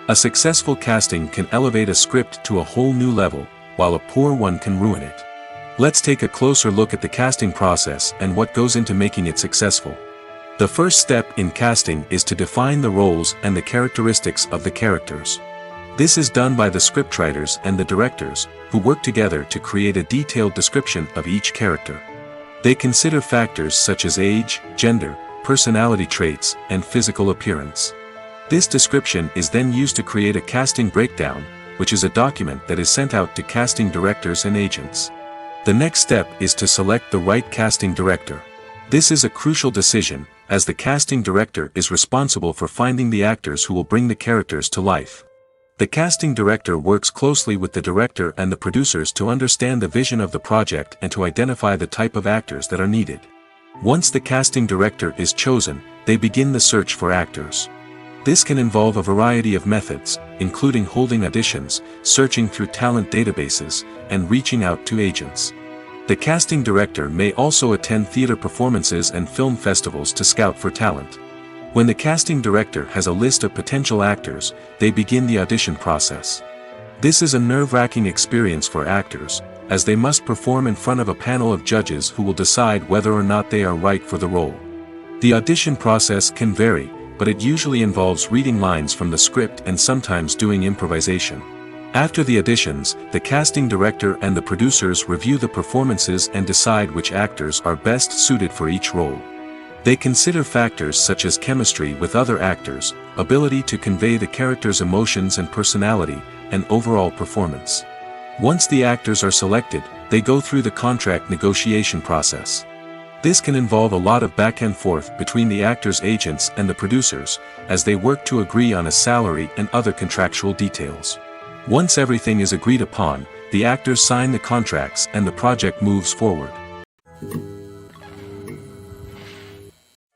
A successful casting can elevate a script to a whole new level, while a poor one can ruin it. Let's take a closer look at the casting process and what goes into making it successful. The first step in casting is to define the roles and the characteristics of the characters. This is done by the scriptwriters and the directors, who work together to create a detailed description of each character. They consider factors such as age, gender, personality traits, and physical appearance. This description is then used to create a casting breakdown, which is a document that is sent out to casting directors and agents. The next step is to select the right casting director. This is a crucial decision, as the casting director is responsible for finding the actors who will bring the characters to life. The casting director works closely with the director and the producers to understand the vision of the project and to identify the type of actors that are needed. Once the casting director is chosen, they begin the search for actors. This can involve a variety of methods, including holding auditions, searching through talent databases, and reaching out to agents. The casting director may also attend theater performances and film festivals to scout for talent. When the casting director has a list of potential actors, they begin the audition process. This is a nerve-wracking experience for actors, as they must perform in front of a panel of judges who will decide whether or not they are right for the role. The audition process can vary, but it usually involves reading lines from the script and sometimes doing improvisation. After the auditions, the casting director and the producers review the performances and decide which actors are best suited for each role. They consider factors such as chemistry with other actors, ability to convey the character's emotions and personality, and overall performance. Once the actors are selected, they go through the contract negotiation process. This can involve a lot of back and forth between the actors' agents and the producers, as they work to agree on a salary and other contractual details. Once everything is agreed upon, the actors sign the contracts and the project moves forward.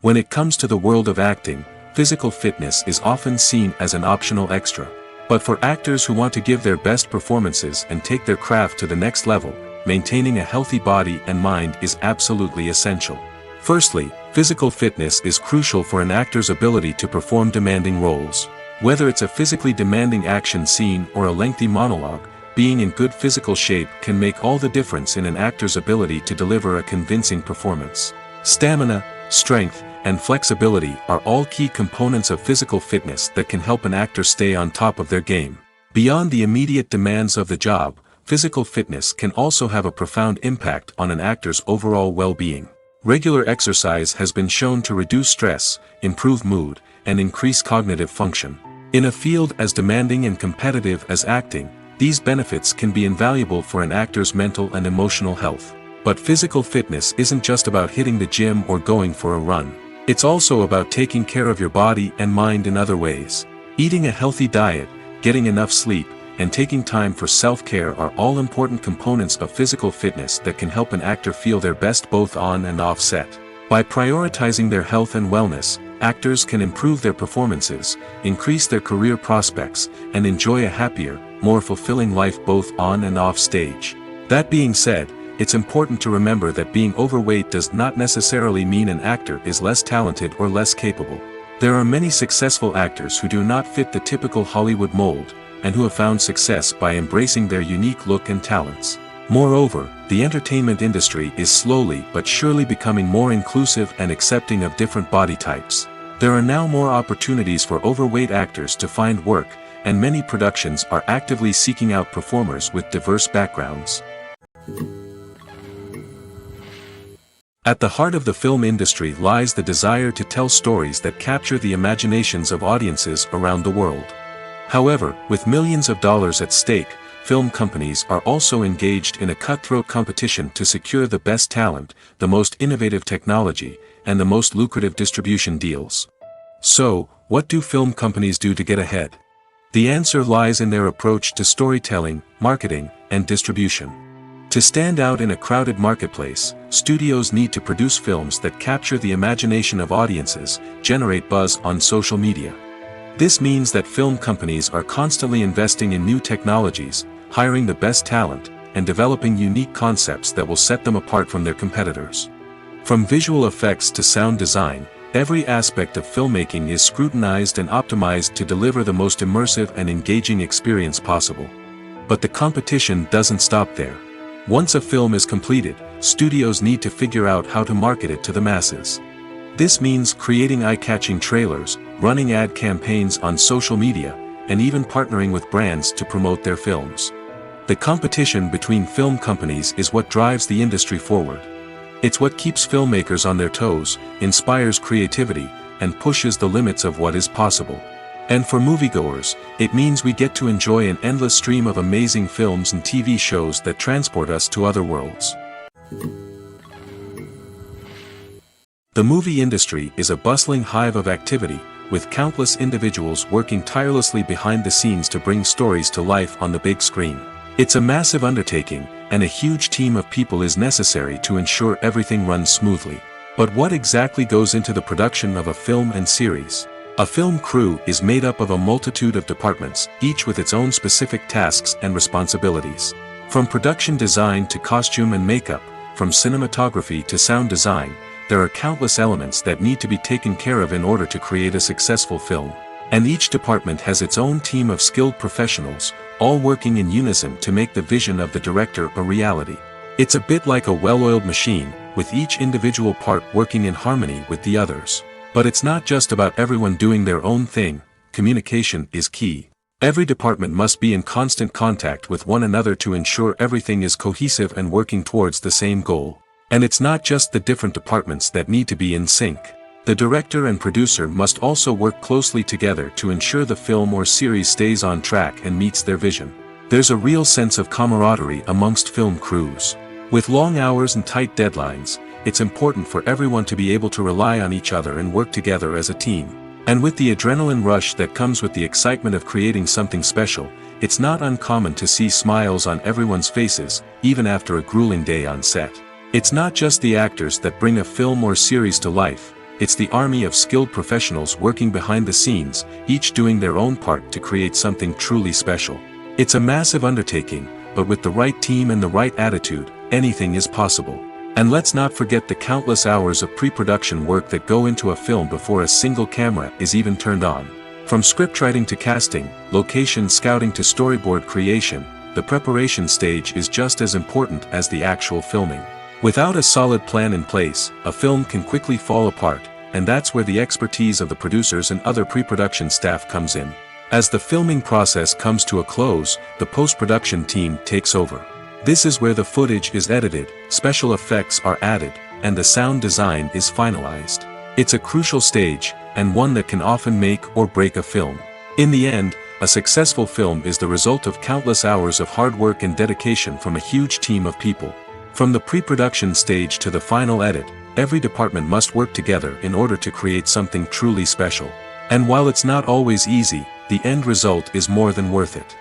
When it comes to the world of acting, physical fitness is often seen as an optional extra. But for actors who want to give their best performances and take their craft to the next level, maintaining a healthy body and mind is absolutely essential. Firstly, physical fitness is crucial for an actor's ability to perform demanding roles. Whether it's a physically demanding action scene or a lengthy monologue, being in good physical shape can make all the difference in an actor's ability to deliver a convincing performance. Stamina, strength, and flexibility are all key components of physical fitness that can help an actor stay on top of their game. Beyond the immediate demands of the job, physical fitness can also have a profound impact on an actor's overall well-being. Regular exercise has been shown to reduce stress, improve mood, and increase cognitive function. In a field as demanding and competitive as acting, these benefits can be invaluable for an actor's mental and emotional health. But physical fitness isn't just about hitting the gym or going for a run. It's also about taking care of your body and mind in other ways. Eating a healthy diet, getting enough sleep, and taking time for self-care are all important components of physical fitness that can help an actor feel their best both on and off set. By prioritizing their health and wellness, actors can improve their performances, increase their career prospects, and enjoy a happier, more fulfilling life both on and off stage. That being said, it's important to remember that being overweight does not necessarily mean an actor is less talented or less capable. There are many successful actors who do not fit the typical Hollywood mold, and who have found success by embracing their unique look and talents. Moreover, the entertainment industry is slowly but surely becoming more inclusive and accepting of different body types. There are now more opportunities for overweight actors to find work, and many productions are actively seeking out performers with diverse backgrounds. At the heart of the film industry lies the desire to tell stories that capture the imaginations of audiences around the world. However, with millions of dollars at stake, film companies are also engaged in a cutthroat competition to secure the best talent, the most innovative technology, and the most lucrative distribution deals. So, what do film companies do to get ahead? The answer lies in their approach to storytelling, marketing, and distribution. To stand out in a crowded marketplace, studios need to produce films that capture the imagination of audiences, generate buzz on social media. This means that film companies are constantly investing in new technologies, hiring the best talent, and developing unique concepts that will set them apart from their competitors. From visual effects to sound design, every aspect of filmmaking is scrutinized and optimized to deliver the most immersive and engaging experience possible. But the competition doesn't stop there. Once a film is completed, studios need to figure out how to market it to the masses. This means creating eye-catching trailers, running ad campaigns on social media, and even partnering with brands to promote their films. The competition between film companies is what drives the industry forward. It's what keeps filmmakers on their toes, inspires creativity, and pushes the limits of what is possible. And for moviegoers, it means we get to enjoy an endless stream of amazing films and TV shows that transport us to other worlds. The movie industry is a bustling hive of activity, with countless individuals working tirelessly behind the scenes to bring stories to life on the big screen. It's a massive undertaking, and a huge team of people is necessary to ensure everything runs smoothly. But what exactly goes into the production of a film and series? A film crew is made up of a multitude of departments, each with its own specific tasks and responsibilities. From production design to costume and makeup, from cinematography to sound design, there are countless elements that need to be taken care of in order to create a successful film. And each department has its own team of skilled professionals, all working in unison to make the vision of the director a reality. It's a bit like a well-oiled machine, with each individual part working in harmony with the others. But it's not just about everyone doing their own thing. Communication is key. Every department must be in constant contact with one another to ensure everything is cohesive and working towards the same goal. And it's not just the different departments that need to be in sync. The director and producer must also work closely together to ensure the film or series stays on track and meets their vision. There's a real sense of camaraderie amongst film crews. With long hours and tight deadlines, it's important for everyone to be able to rely on each other and work together as a team. And with the adrenaline rush that comes with the excitement of creating something special, it's not uncommon to see smiles on everyone's faces, even after a grueling day on set. It's not just the actors that bring a film or series to life, it's the army of skilled professionals working behind the scenes, each doing their own part to create something truly special. It's a massive undertaking, but with the right team and the right attitude, anything is possible. And let's not forget the countless hours of pre-production work that go into a film before a single camera is even turned on. From scriptwriting to casting, location scouting to storyboard creation, the preparation stage is just as important as the actual filming. Without a solid plan in place, a film can quickly fall apart, and that's where the expertise of the producers and other pre-production staff comes in. As the filming process comes to a close, the post-production team takes over. This is where the footage is edited, special effects are added, and the sound design is finalized. It's a crucial stage, and one that can often make or break a film. In the end, a successful film is the result of countless hours of hard work and dedication from a huge team of people. From the pre-production stage to the final edit, every department must work together in order to create something truly special. And while it's not always easy, the end result is more than worth it.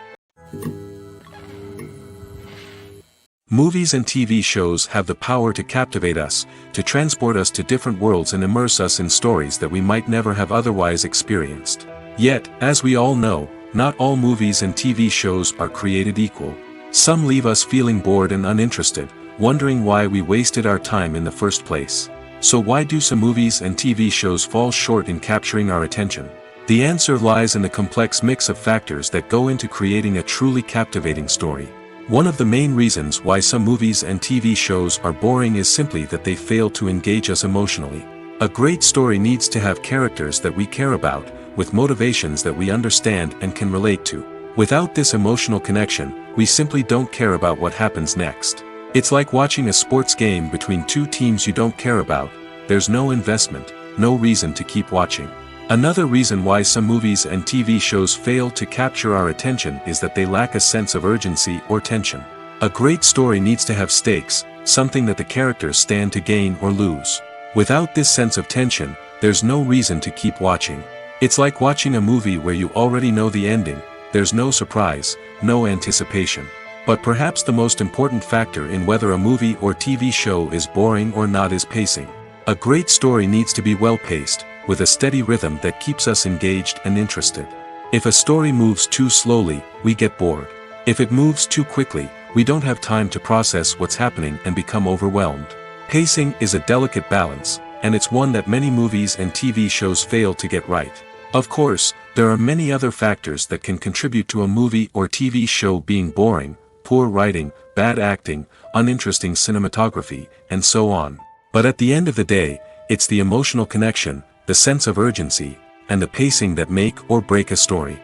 Movies and TV shows have the power to captivate us, to transport us to different worlds and immerse us in stories that we might never have otherwise experienced. Yet, as we all know, not all movies and TV shows are created equal. Some leave us feeling bored and uninterested, wondering why we wasted our time in the first place. So why do some movies and TV shows fall short in capturing our attention? The answer lies in the complex mix of factors that go into creating a truly captivating story. One of the main reasons why some movies and TV shows are boring is simply that they fail to engage us emotionally. A great story needs to have characters that we care about, with motivations that we understand and can relate to. Without this emotional connection, we simply don't care about what happens next. It's like watching a sports game between two teams you don't care about. There's no investment, no reason to keep watching. Another reason why some movies and TV shows fail to capture our attention is that they lack a sense of urgency or tension. A great story needs to have stakes, something that the characters stand to gain or lose. Without this sense of tension, there's no reason to keep watching. It's like watching a movie where you already know the ending, there's no surprise, no anticipation. But perhaps the most important factor in whether a movie or TV show is boring or not is pacing. A great story needs to be well-paced, with a steady rhythm that keeps us engaged and interested. If a story moves too slowly, we get bored. If it moves too quickly, we don't have time to process what's happening and become overwhelmed. Pacing is a delicate balance, and it's one that many movies and TV shows fail to get right. Of course, there are many other factors that can contribute to a movie or TV show being boring: poor writing, bad acting, uninteresting cinematography, and so on. But at the end of the day, it's the emotional connection, the sense of urgency, and the pacing that make or break a story.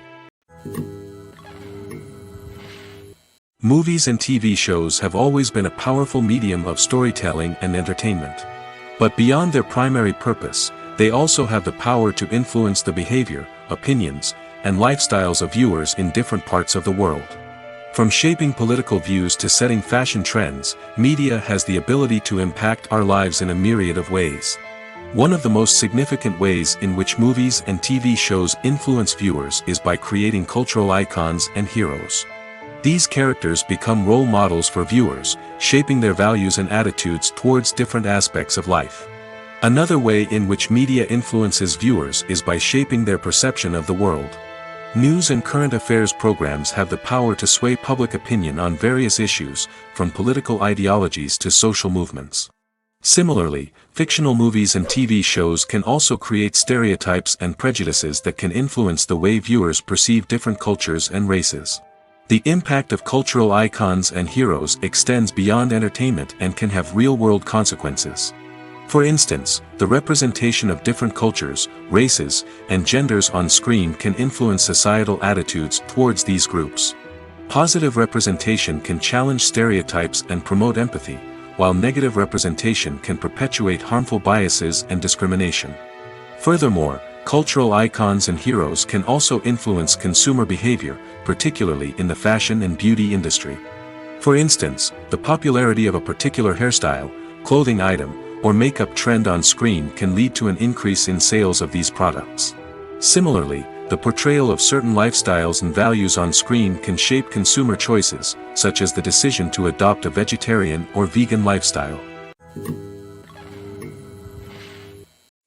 Movies and TV shows have always been a powerful medium of storytelling and entertainment. But beyond their primary purpose, they also have the power to influence the behavior, opinions, and lifestyles of viewers in different parts of the world. From shaping political views to setting fashion trends, media has the ability to impact our lives in a myriad of ways. One of the most significant ways in which movies and TV shows influence viewers is by creating cultural icons and heroes. These characters become role models for viewers, shaping their values and attitudes towards different aspects of life. Another way in which media influences viewers is by shaping their perception of the world. News and current affairs programs have the power to sway public opinion on various issues, from political ideologies to social movements. Similarly, fictional movies and TV shows can also create stereotypes and prejudices that can influence the way viewers perceive different cultures and races. The impact of cultural icons and heroes extends beyond entertainment and can have real-world consequences. For instance, the representation of different cultures, races, and genders on screen can influence societal attitudes towards these groups. Positive representation can challenge stereotypes and promote empathy, while negative representation can perpetuate harmful biases and discrimination. Furthermore, cultural icons and heroes can also influence consumer behavior, particularly in the fashion and beauty industry. For instance, the popularity of a particular hairstyle, clothing item, or makeup trend on screen can lead to an increase in sales of these products. Similarly, the portrayal of certain lifestyles and values on screen can shape consumer choices, such as the decision to adopt a vegetarian or vegan lifestyle.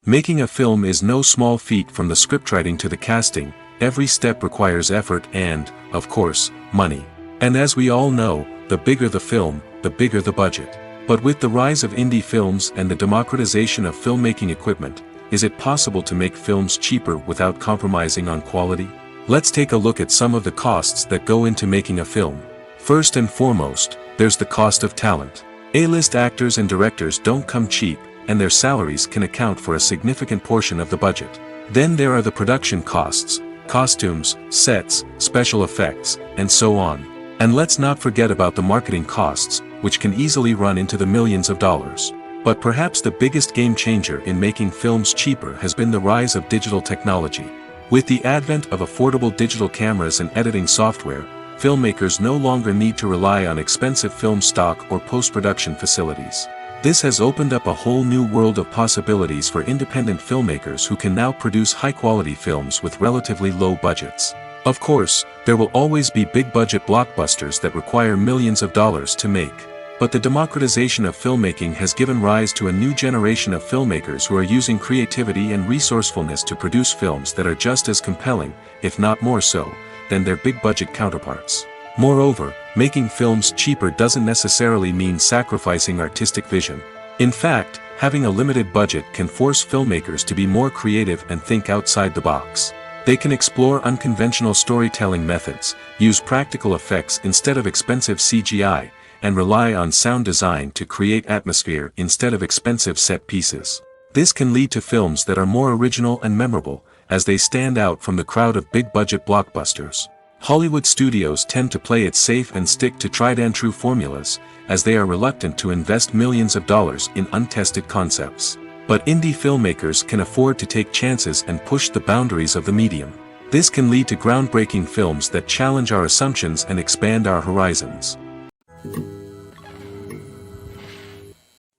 Making a film is no small feat. From the scriptwriting to the casting, every step requires effort and, of course, money. And as we all know, the bigger the film, the bigger the budget. But with the rise of indie films and the democratization of filmmaking equipment, is it possible to make films cheaper without compromising on quality? Let's take a look at some of the costs that go into making a film. First and foremost, there's the cost of talent. A-list actors and directors don't come cheap, and their salaries can account for a significant portion of the budget. Then there are the production costs, costumes, sets, special effects, and so on. And let's not forget about the marketing costs, which can easily run into the millions of dollars. But perhaps the biggest game changer in making films cheaper has been the rise of digital technology. With the advent of affordable digital cameras and editing software, filmmakers no longer need to rely on expensive film stock or post-production facilities. This has opened up a whole new world of possibilities for independent filmmakers who can now produce high-quality films with relatively low budgets. Of course, there will always be big-budget blockbusters that require millions of dollars to make. But the democratization of filmmaking has given rise to a new generation of filmmakers who are using creativity and resourcefulness to produce films that are just as compelling, if not more so, than their big-budget counterparts. Moreover, making films cheaper doesn't necessarily mean sacrificing artistic vision. In fact, having a limited budget can force filmmakers to be more creative and think outside the box. They can explore unconventional storytelling methods, use practical effects instead of expensive CGI, and rely on sound design to create atmosphere instead of expensive set pieces. This can lead to films that are more original and memorable, as they stand out from the crowd of big-budget blockbusters. Hollywood studios tend to play it safe and stick to tried-and-true formulas, as they are reluctant to invest millions of dollars in untested concepts. But indie filmmakers can afford to take chances and push the boundaries of the medium. This can lead to groundbreaking films that challenge our assumptions and expand our horizons.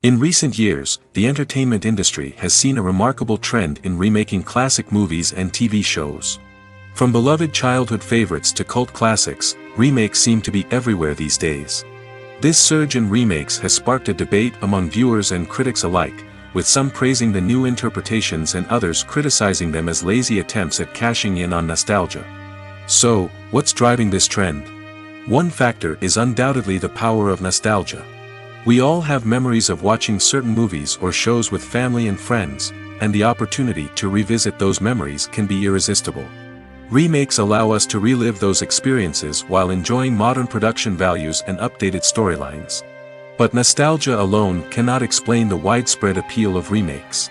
In recent years, the entertainment industry has seen a remarkable trend in remaking classic movies and TV shows. From beloved childhood favorites to cult classics, remakes seem to be everywhere these days. This surge in remakes has sparked a debate among viewers and critics alike, with some praising the new interpretations and others criticizing them as lazy attempts at cashing in on nostalgia. So, what's driving this trend? One factor is undoubtedly the power of nostalgia. We all have memories of watching certain movies or shows with family and friends, and the opportunity to revisit those memories can be irresistible. Remakes allow us to relive those experiences while enjoying modern production values and updated storylines. But nostalgia alone cannot explain the widespread appeal of remakes.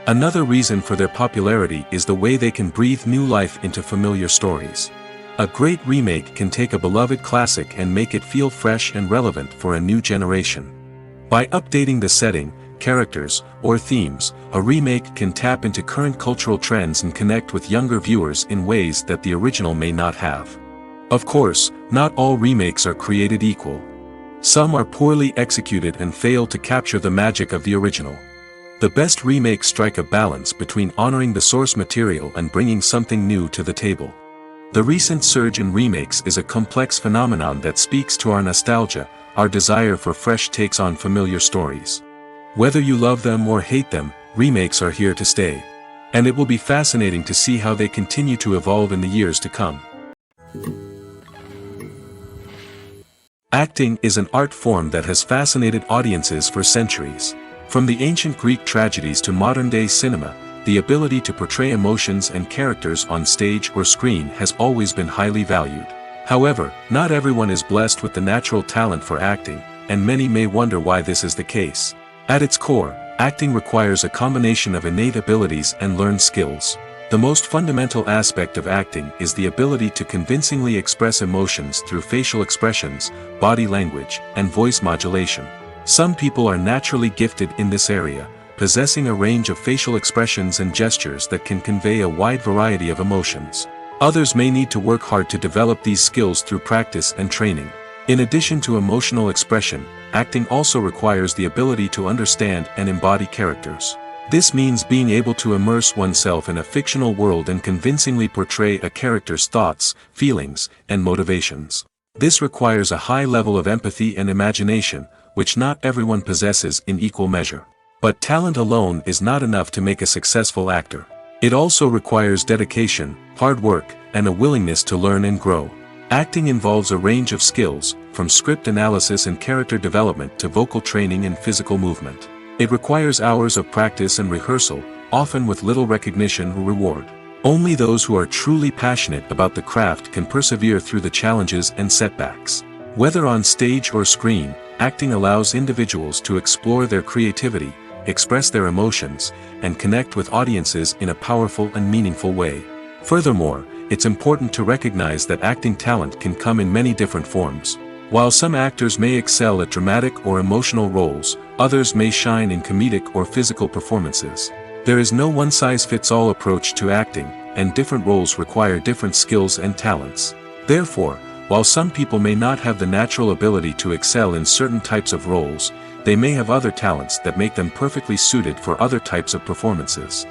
Another reason for their popularity is the way they can breathe new life into familiar stories. A great remake can take a beloved classic and make it feel fresh and relevant for a new generation. By updating the setting, characters, or themes, a remake can tap into current cultural trends and connect with younger viewers in ways that the original may not have. Of course, not all remakes are created equal. Some are poorly executed and fail to capture the magic of the original. The best remakes strike a balance between honoring the source material and bringing something new to the table. The recent surge in remakes is a complex phenomenon that speaks to our nostalgia, our desire for fresh takes on familiar stories. Whether you love them or hate them, remakes are here to stay. And it will be fascinating to see how they continue to evolve in the years to come. Acting is an art form that has fascinated audiences for centuries. From the ancient Greek tragedies to modern-day cinema, the ability to portray emotions and characters on stage or screen has always been highly valued. However, not everyone is blessed with the natural talent for acting, and many may wonder why this is the case. At its core, acting requires a combination of innate abilities and learned skills. The most fundamental aspect of acting is the ability to convincingly express emotions through facial expressions, body language, and voice modulation. Some people are naturally gifted in this area, possessing a range of facial expressions and gestures that can convey a wide variety of emotions. Others may need to work hard to develop these skills through practice and training. In addition to emotional expression, acting also requires the ability to understand and embody characters. This means being able to immerse oneself in a fictional world and convincingly portray a character's thoughts, feelings, and motivations. This requires a high level of empathy and imagination, which not everyone possesses in equal measure. But talent alone is not enough to make a successful actor. It also requires dedication, hard work, and a willingness to learn and grow. Acting involves a range of skills, from script analysis and character development to vocal training and physical movement. It requires hours of practice and rehearsal, often with little recognition or reward. Only those who are truly passionate about the craft can persevere through the challenges and setbacks. Whether on stage or screen, acting allows individuals to explore their creativity, express their emotions, and connect with audiences in a powerful and meaningful way. Furthermore, it's important to recognize that acting talent can come in many different forms. While some actors may excel at dramatic or emotional roles, others may shine in comedic or physical performances. There is no one-size-fits-all approach to acting, and different roles require different skills and talents. Therefore, while some people may not have the natural ability to excel in certain types of roles, they may have other talents that make them perfectly suited for other types of performances.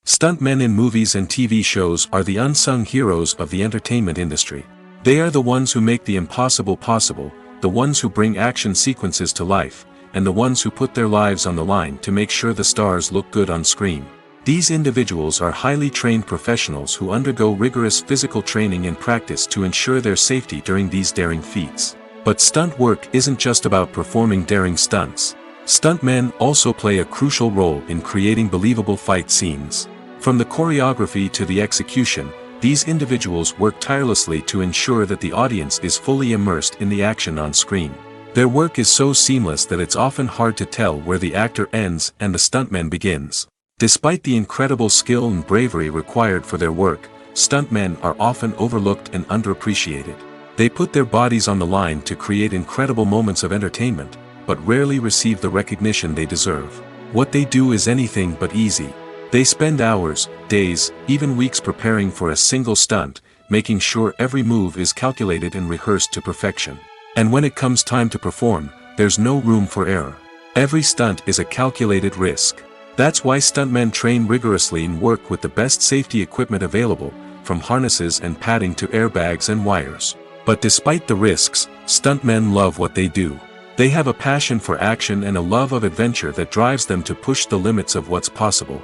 Stuntmen in movies and TV shows are the unsung heroes of the entertainment industry. They are the ones who make the impossible possible, the ones who bring action sequences to life, and the ones who put their lives on the line to make sure the stars look good on screen. These individuals are highly trained professionals who undergo rigorous physical training and practice to ensure their safety during these daring feats. But stunt work isn't just about performing daring stunts. Stuntmen also play a crucial role in creating believable fight scenes. From the choreography to the execution, these individuals work tirelessly to ensure that the audience is fully immersed in the action on screen. Their work is so seamless that it's often hard to tell where the actor ends and the stuntman begins. Despite the incredible skill and bravery required for their work, stuntmen are often overlooked and underappreciated. They put their bodies on the line to create incredible moments of entertainment, but rarely receive the recognition they deserve. What they do is anything but easy. They spend hours, days, even weeks preparing for a single stunt, making sure every move is calculated and rehearsed to perfection. And when it comes time to perform, there's no room for error. Every stunt is a calculated risk. That's why stuntmen train rigorously and work with the best safety equipment available, from harnesses and padding to airbags and wires. But despite the risks, stuntmen love what they do. They have a passion for action and a love of adventure that drives them to push the limits of what's possible.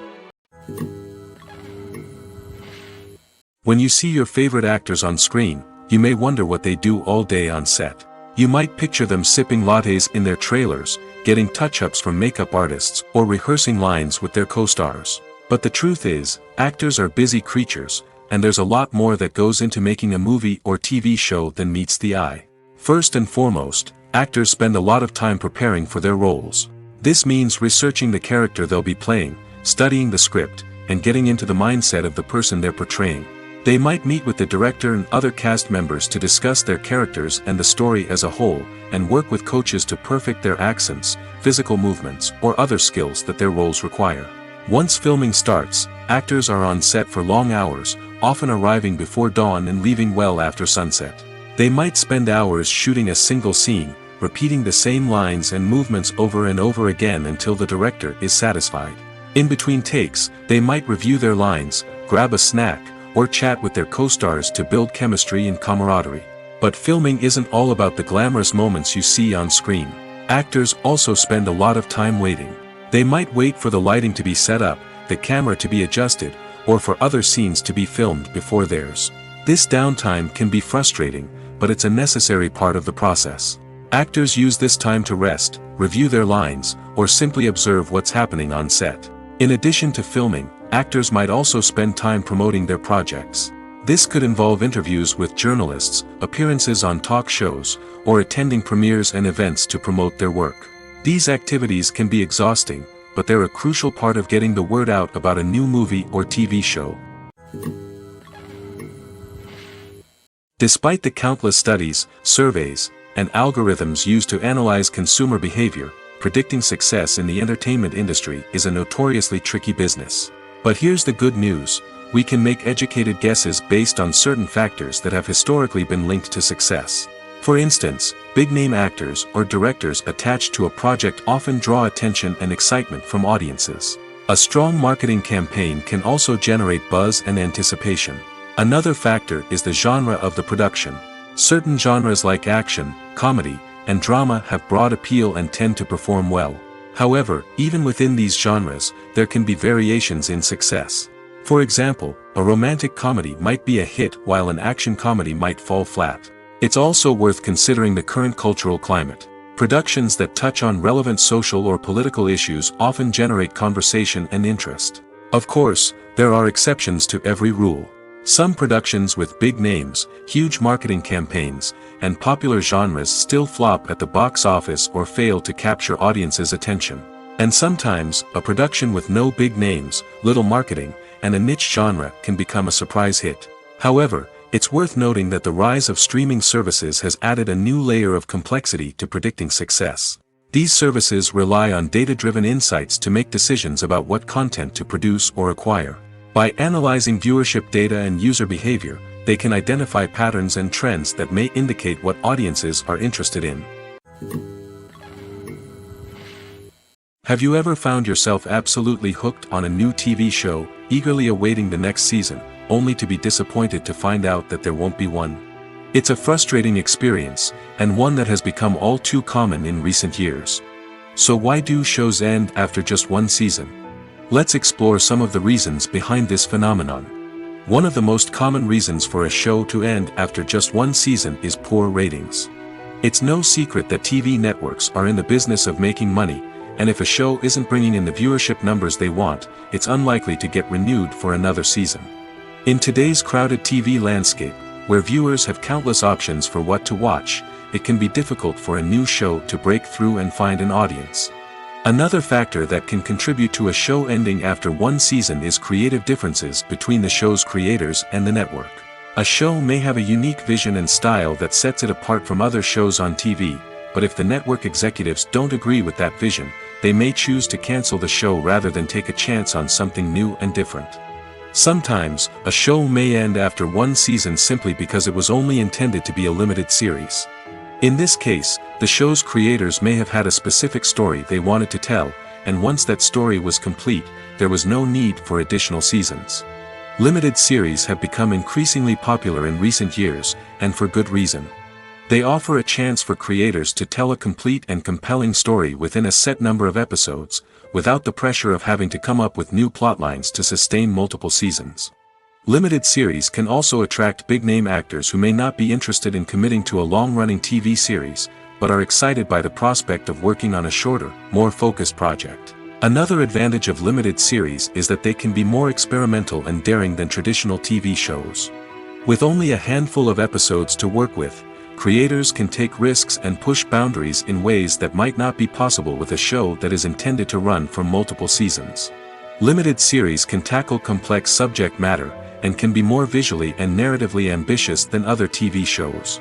When you see your favorite actors on screen, you may wonder what they do all day on set. You might picture them sipping lattes in their trailers, getting touch-ups from makeup artists, or rehearsing lines with their co-stars. But the truth is, actors are busy creatures, and there's a lot more that goes into making a movie or TV show than meets the eye. First and foremost, actors spend a lot of time preparing for their roles. This means researching the character they'll be playing, studying the script, and getting into the mindset of the person they're portraying. They might meet with the director and other cast members to discuss their characters and the story as a whole, and work with coaches to perfect their accents, physical movements, or other skills that their roles require. Once filming starts, actors are on set for long hours, often arriving before dawn and leaving well after sunset. They might spend hours shooting a single scene, repeating the same lines and movements over and over again until the director is satisfied. In between takes, they might review their lines, grab a snack, or chat with their co-stars to build chemistry and camaraderie. But filming isn't all about the glamorous moments you see on screen. Actors also spend a lot of time waiting. They might wait for the lighting to be set up, the camera to be adjusted, or for other scenes to be filmed before theirs. This downtime can be frustrating, but it's a necessary part of the process. Actors use this time to rest, review their lines, or simply observe what's happening on set. In addition to filming, actors might also spend time promoting their projects. This could involve interviews with journalists, appearances on talk shows, or attending premieres and events to promote their work. These activities can be exhausting, but they're a crucial part of getting the word out about a new movie or TV show. Despite the countless studies, surveys, and algorithms used to analyze consumer behavior, predicting success in the entertainment industry is a notoriously tricky business. But here's the good news: we can make educated guesses based on certain factors that have historically been linked to success. For instance, big-name actors or directors attached to a project often draw attention and excitement from audiences. A strong marketing campaign can also generate buzz and anticipation. Another factor is the genre of the production. Certain genres like action, comedy, and drama have broad appeal and tend to perform well. However, even within these genres, there can be variations in success. For example, a romantic comedy might be a hit while an action comedy might fall flat. It's also worth considering the current cultural climate. Productions that touch on relevant social or political issues often generate conversation and interest. Of course, there are exceptions to every rule. Some productions with big names, huge marketing campaigns, and popular genres still flop at the box office or fail to capture audiences' attention. And sometimes, a production with no big names, little marketing, and a niche genre can become a surprise hit. However, it's worth noting that the rise of streaming services has added a new layer of complexity to predicting success. These services rely on data-driven insights to make decisions about what content to produce or acquire. By analyzing viewership data and user behavior, they can identify patterns and trends that may indicate what audiences are interested in. Have you ever found yourself absolutely hooked on a new TV show, eagerly awaiting the next season, only to be disappointed to find out that there won't be one? It's a frustrating experience, and one that has become all too common in recent years. So why do shows end after just one season? Let's explore some of the reasons behind this phenomenon. One of the most common reasons for a show to end after just one season is poor ratings. It's no secret that TV networks are in the business of making money, and if a show isn't bringing in the viewership numbers they want, it's unlikely to get renewed for another season. In today's crowded TV landscape, where viewers have countless options for what to watch, it can be difficult for a new show to break through and find an audience. Another factor that can contribute to a show ending after one season is creative differences between the show's creators and the network. A show may have a unique vision and style that sets it apart from other shows on TV, but if the network executives don't agree with that vision, they may choose to cancel the show rather than take a chance on something new and different. Sometimes, a show may end after one season simply because it was only intended to be a limited series. In this case, the show's creators may have had a specific story they wanted to tell, and once that story was complete, there was no need for additional seasons. Limited series have become increasingly popular in recent years, and for good reason. They offer a chance for creators to tell a complete and compelling story within a set number of episodes, without the pressure of having to come up with new plotlines to sustain multiple seasons. Limited series can also attract big-name actors who may not be interested in committing to a long-running TV series, but are excited by the prospect of working on a shorter, more focused project. Another advantage of limited series is that they can be more experimental and daring than traditional TV shows. With only a handful of episodes to work with, creators can take risks and push boundaries in ways that might not be possible with a show that is intended to run for multiple seasons. Limited series can tackle complex subject matter, and can be more visually and narratively ambitious than other TV shows.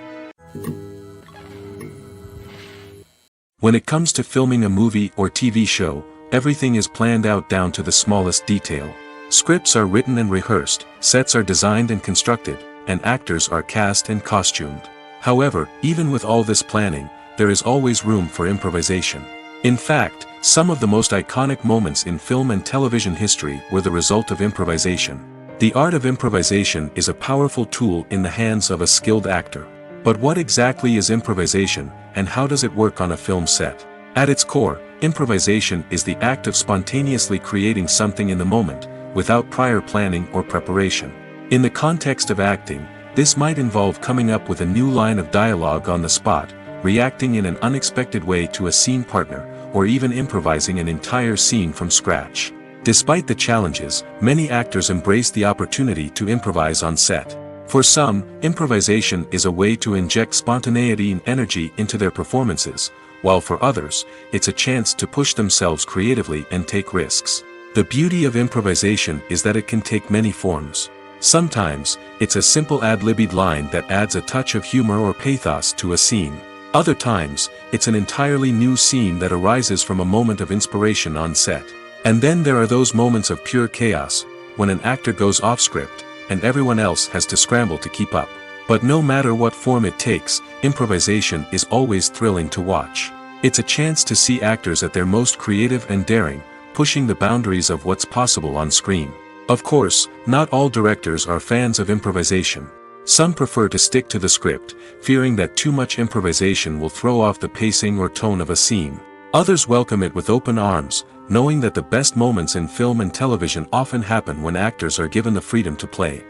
When it comes to filming a movie or TV show, everything is planned out down to the smallest detail. Scripts are written and rehearsed, sets are designed and constructed, and actors are cast and costumed. However, even with all this planning, there is always room for improvisation. In fact, some of the most iconic moments in film and television history were the result of improvisation. The art of improvisation is a powerful tool in the hands of a skilled actor. But what exactly is improvisation, and how does it work on a film set? At its core, improvisation is the act of spontaneously creating something in the moment, without prior planning or preparation. In the context of acting, this might involve coming up with a new line of dialogue on the spot, reacting in an unexpected way to a scene partner, or even improvising an entire scene from scratch. Despite the challenges, many actors embrace the opportunity to improvise on set. For some, improvisation is a way to inject spontaneity and energy into their performances, while for others, it's a chance to push themselves creatively and take risks. The beauty of improvisation is that it can take many forms. Sometimes, it's a simple ad-libbed line that adds a touch of humor or pathos to a scene. Other times, it's an entirely new scene that arises from a moment of inspiration on set. And then there are those moments of pure chaos, when an actor goes off script, and everyone else has to scramble to keep up. But no matter what form it takes, improvisation is always thrilling to watch. It's a chance to see actors at their most creative and daring, pushing the boundaries of what's possible on screen. Of course, not all directors are fans of improvisation. Some prefer to stick to the script, fearing that too much improvisation will throw off the pacing or tone of a scene. Others welcome it with open arms, knowing that the best moments in film and television often happen when actors are given the freedom to play.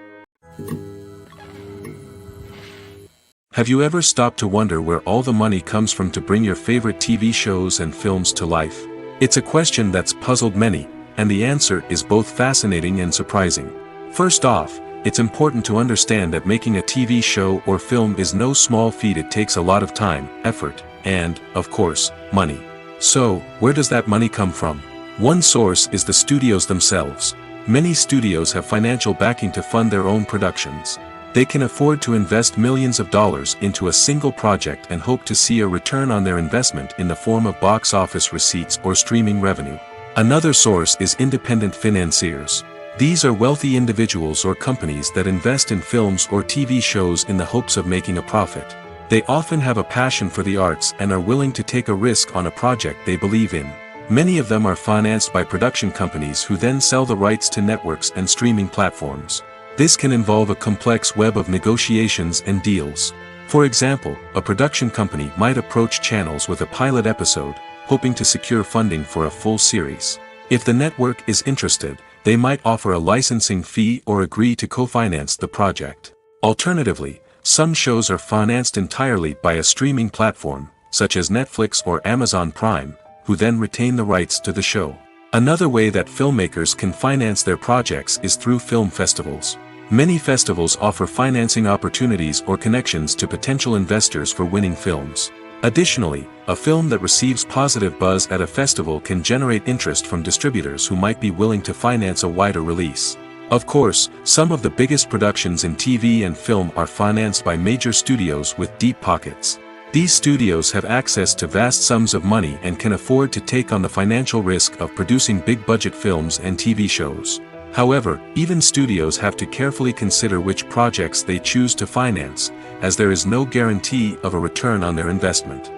Have you ever stopped to wonder where all the money comes from to bring your favorite TV shows and films to life? It's a question that's puzzled many, and the answer is both fascinating and surprising. First off, it's important to understand that making a TV show or film is no small feat. It takes a lot of time, effort, and, of course, money. So, where does that money come from? One source is the studios themselves. Many studios have financial backing to fund their own productions. They can afford to invest millions of dollars into a single project and hope to see a return on their investment in the form of box office receipts or streaming revenue. Another source is independent financiers. These are wealthy individuals or companies that invest in films or TV shows in the hopes of making a profit. They often have a passion for the arts and are willing to take a risk on a project they believe in. Many of them are financed by production companies who then sell the rights to networks and streaming platforms. This can involve a complex web of negotiations and deals. For example, a production company might approach channels with a pilot episode, hoping to secure funding for a full series. If the network is interested, they might offer a licensing fee or agree to co-finance the project. Alternatively, some shows are financed entirely by a streaming platform, such as Netflix or Amazon Prime, who then retain the rights to the show. Another way that filmmakers can finance their projects is through film festivals. Many festivals offer financing opportunities or connections to potential investors for winning films. Additionally, a film that receives positive buzz at a festival can generate interest from distributors who might be willing to finance a wider release. Of course, some of the biggest productions in TV and film are financed by major studios with deep pockets. These studios have access to vast sums of money and can afford to take on the financial risk of producing big-budget films and TV shows. However, even studios have to carefully consider which projects they choose to finance, as there is no guarantee of a return on their investment.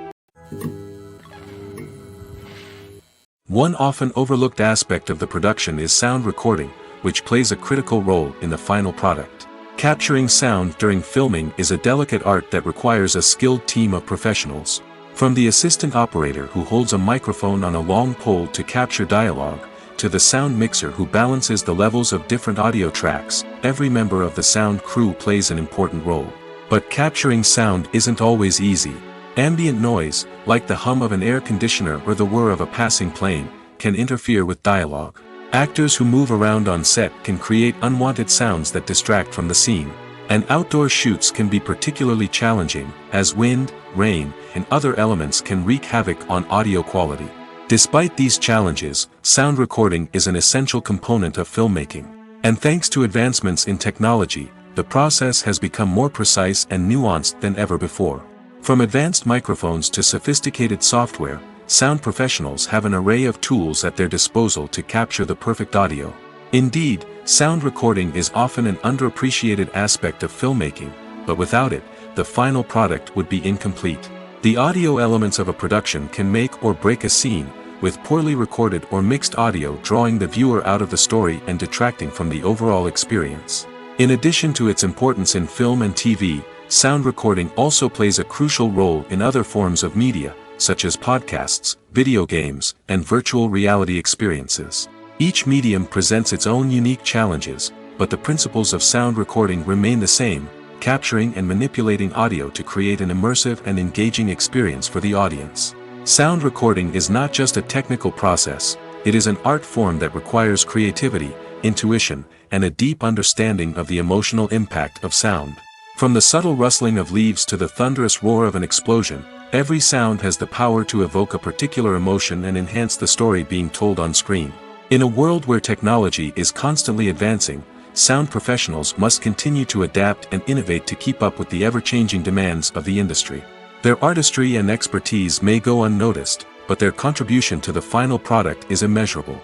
One often overlooked aspect of the production is sound recording, which plays a critical role in the final product. Capturing sound during filming is a delicate art that requires a skilled team of professionals. From the assistant operator who holds a microphone on a long pole to capture dialogue, to the sound mixer who balances the levels of different audio tracks, every member of the sound crew plays an important role. But capturing sound isn't always easy. Ambient noise, like the hum of an air conditioner or the whir of a passing plane, can interfere with dialogue. Actors who move around on set can create unwanted sounds that distract from the scene. And outdoor shoots can be particularly challenging, as wind, rain, and other elements can wreak havoc on audio quality. Despite these challenges, sound recording is an essential component of filmmaking. And thanks to advancements in technology, the process has become more precise and nuanced than ever before. From advanced microphones to sophisticated software, sound professionals have an array of tools at their disposal to capture the perfect audio. Indeed, sound recording is often an underappreciated aspect of filmmaking, but without it, the final product would be incomplete. The audio elements of a production can make or break a scene, with poorly recorded or mixed audio drawing the viewer out of the story and detracting from the overall experience. In addition to its importance in film and TV, sound recording also plays a crucial role in other forms of media, such as podcasts, video games, and virtual reality experiences. Each medium presents its own unique challenges, but the principles of sound recording remain the same, capturing and manipulating audio to create an immersive and engaging experience for the audience. Sound recording is not just a technical process, it is an art form that requires creativity, intuition, and a deep understanding of the emotional impact of sound. From the subtle rustling of leaves to the thunderous roar of an explosion, every sound has the power to evoke a particular emotion and enhance the story being told on screen. In a world where technology is constantly advancing, sound professionals must continue to adapt and innovate to keep up with the ever-changing demands of the industry. Their artistry and expertise may go unnoticed, but their contribution to the final product is immeasurable.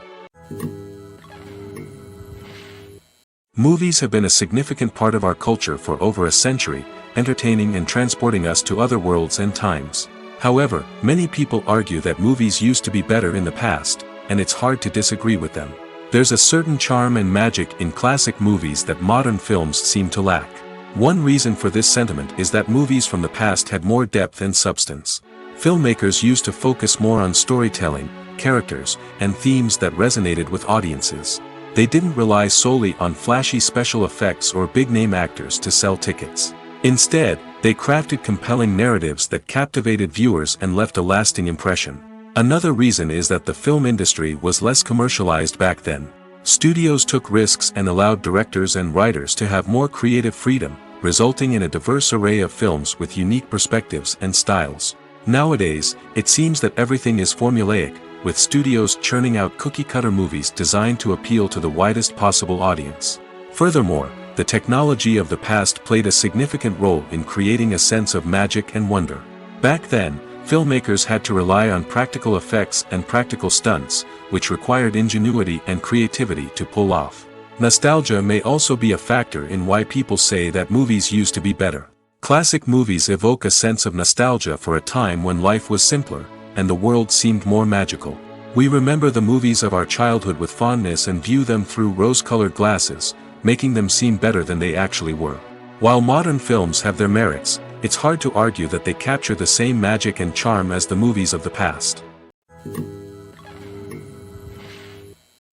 Movies have been a significant part of our culture for over a century, entertaining and transporting us to other worlds and times. However, many people argue that movies used to be better in the past, and it's hard to disagree with them. There's a certain charm and magic in classic movies that modern films seem to lack. One reason for this sentiment is that movies from the past had more depth and substance. Filmmakers used to focus more on storytelling, characters, and themes that resonated with audiences. They didn't rely solely on flashy special effects or big-name actors to sell tickets. Instead, they crafted compelling narratives that captivated viewers and left a lasting impression. Another reason is that the film industry was less commercialized back then. Studios took risks and allowed directors and writers to have more creative freedom, resulting in a diverse array of films with unique perspectives and styles. Nowadays, it seems that everything is formulaic, with studios churning out cookie-cutter movies designed to appeal to the widest possible audience. Furthermore, the technology of the past played a significant role in creating a sense of magic and wonder. Back then, filmmakers had to rely on practical effects and practical stunts, which required ingenuity and creativity to pull off. Nostalgia may also be a factor in why people say that movies used to be better. Classic movies evoke a sense of nostalgia for a time when life was simpler, and the world seemed more magical. We remember the movies of our childhood with fondness and view them through rose-colored glasses, making them seem better than they actually were. While modern films have their merits, it's hard to argue that they capture the same magic and charm as the movies of the past.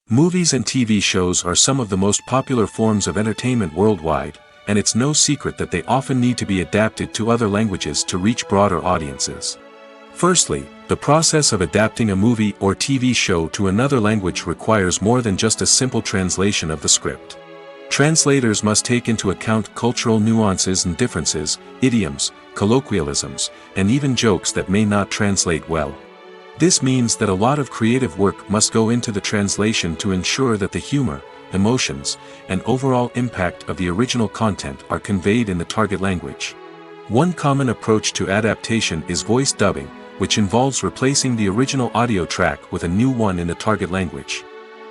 Movies and TV shows are some of the most popular forms of entertainment worldwide, and it's no secret that they often need to be adapted to other languages to reach broader audiences. Firstly, the process of adapting a movie or TV show to another language requires more than just a simple translation of the script. Translators must take into account cultural nuances and differences, idioms, colloquialisms, and even jokes that may not translate well. This means that a lot of creative work must go into the translation to ensure that the humor, emotions, and overall impact of the original content are conveyed in the target language. One common approach to adaptation is voice dubbing, which involves replacing the original audio track with a new one in the target language.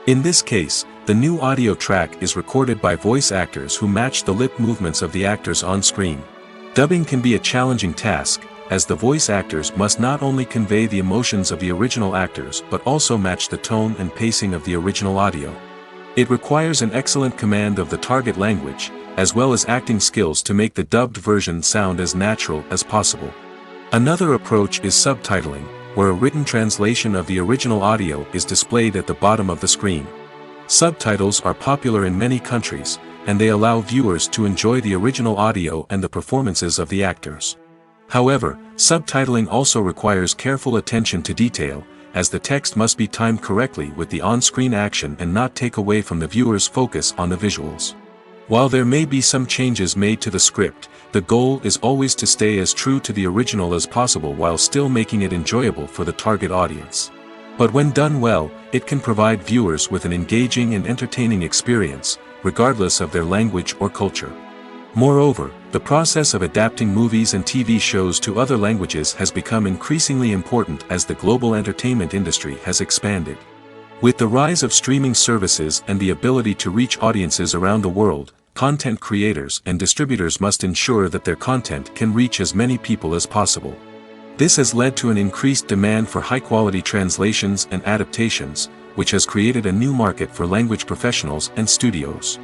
In this case, the new audio track is recorded by voice actors who match the lip movements of the actors on screen. Dubbing can be a challenging task, as the voice actors must not only convey the emotions of the original actors but also match the tone and pacing of the original audio. It requires an excellent command of the target language, as well as acting skills to make the dubbed version sound as natural as possible. Another approach is subtitling, where a written translation of the original audio is displayed at the bottom of the screen. Subtitles are popular in many countries, and they allow viewers to enjoy the original audio and the performances of the actors. However, subtitling also requires careful attention to detail, as the text must be timed correctly with the on-screen action and not take away from the viewer's focus on the visuals. While there may be some changes made to the script, the goal is always to stay as true to the original as possible while still making it enjoyable for the target audience. But when done well, it can provide viewers with an engaging and entertaining experience, regardless of their language or culture. Moreover, the process of adapting movies and TV shows to other languages has become increasingly important as the global entertainment industry has expanded. With the rise of streaming services and the ability to reach audiences around the world, content creators and distributors must ensure that their content can reach as many people as possible. This has led to an increased demand for high-quality translations and adaptations, which has created a new market for language professionals and studios.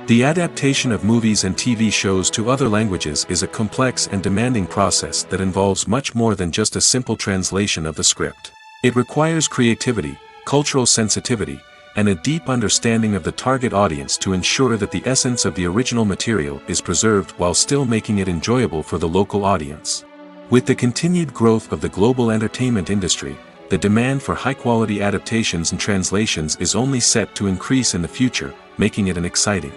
The adaptation of movies and TV shows to other languages is a complex and demanding process that involves much more than just a simple translation of the script. It requires creativity, cultural sensitivity, and a deep understanding of the target audience to ensure that the essence of the original material is preserved while still making it enjoyable for the local audience. With the continued growth of the global entertainment industry, the demand for high-quality adaptations and translations is only set to increase in the future, making it exciting.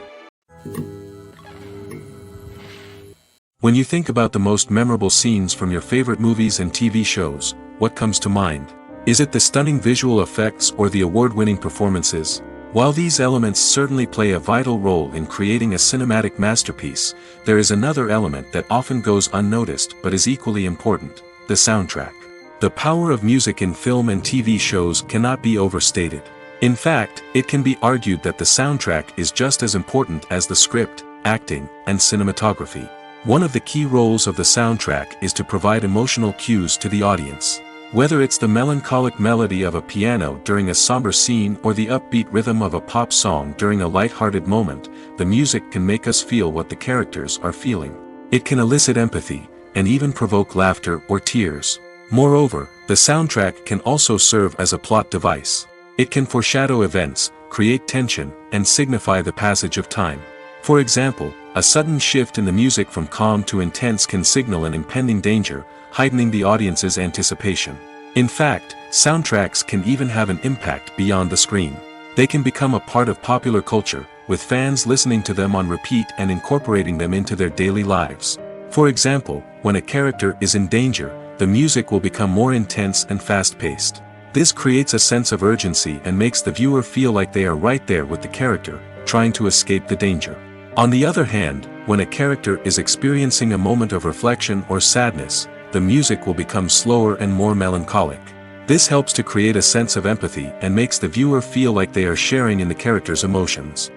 When you think about the most memorable scenes from your favorite movies and TV shows, what comes to mind? Is it the stunning visual effects or the award-winning performances? While these elements certainly play a vital role in creating a cinematic masterpiece, there is another element that often goes unnoticed but is equally important: the soundtrack. The power of music in film and TV shows cannot be overstated. In fact, it can be argued that the soundtrack is just as important as the script, acting, and cinematography. One of the key roles of the soundtrack is to provide emotional cues to the audience. Whether it's the melancholic melody of a piano during a somber scene or the upbeat rhythm of a pop song during a light-hearted moment, the music can make us feel what the characters are feeling. It can elicit empathy, and even provoke laughter or tears. Moreover, the soundtrack can also serve as a plot device. It can foreshadow events, create tension, and signify the passage of time. For example, a sudden shift in the music from calm to intense can signal an impending danger, heightening the audience's anticipation. In fact, soundtracks can even have an impact beyond the screen. They can become a part of popular culture, with fans listening to them on repeat and incorporating them into their daily lives. For example, when a character is in danger, the music will become more intense and fast-paced. This creates a sense of urgency and makes the viewer feel like they are right there with the character, trying to escape the danger. On the other hand, when a character is experiencing a moment of reflection or sadness, the music will become slower and more melancholic. This helps to create a sense of empathy and makes the viewer feel like they are sharing in the character's emotions.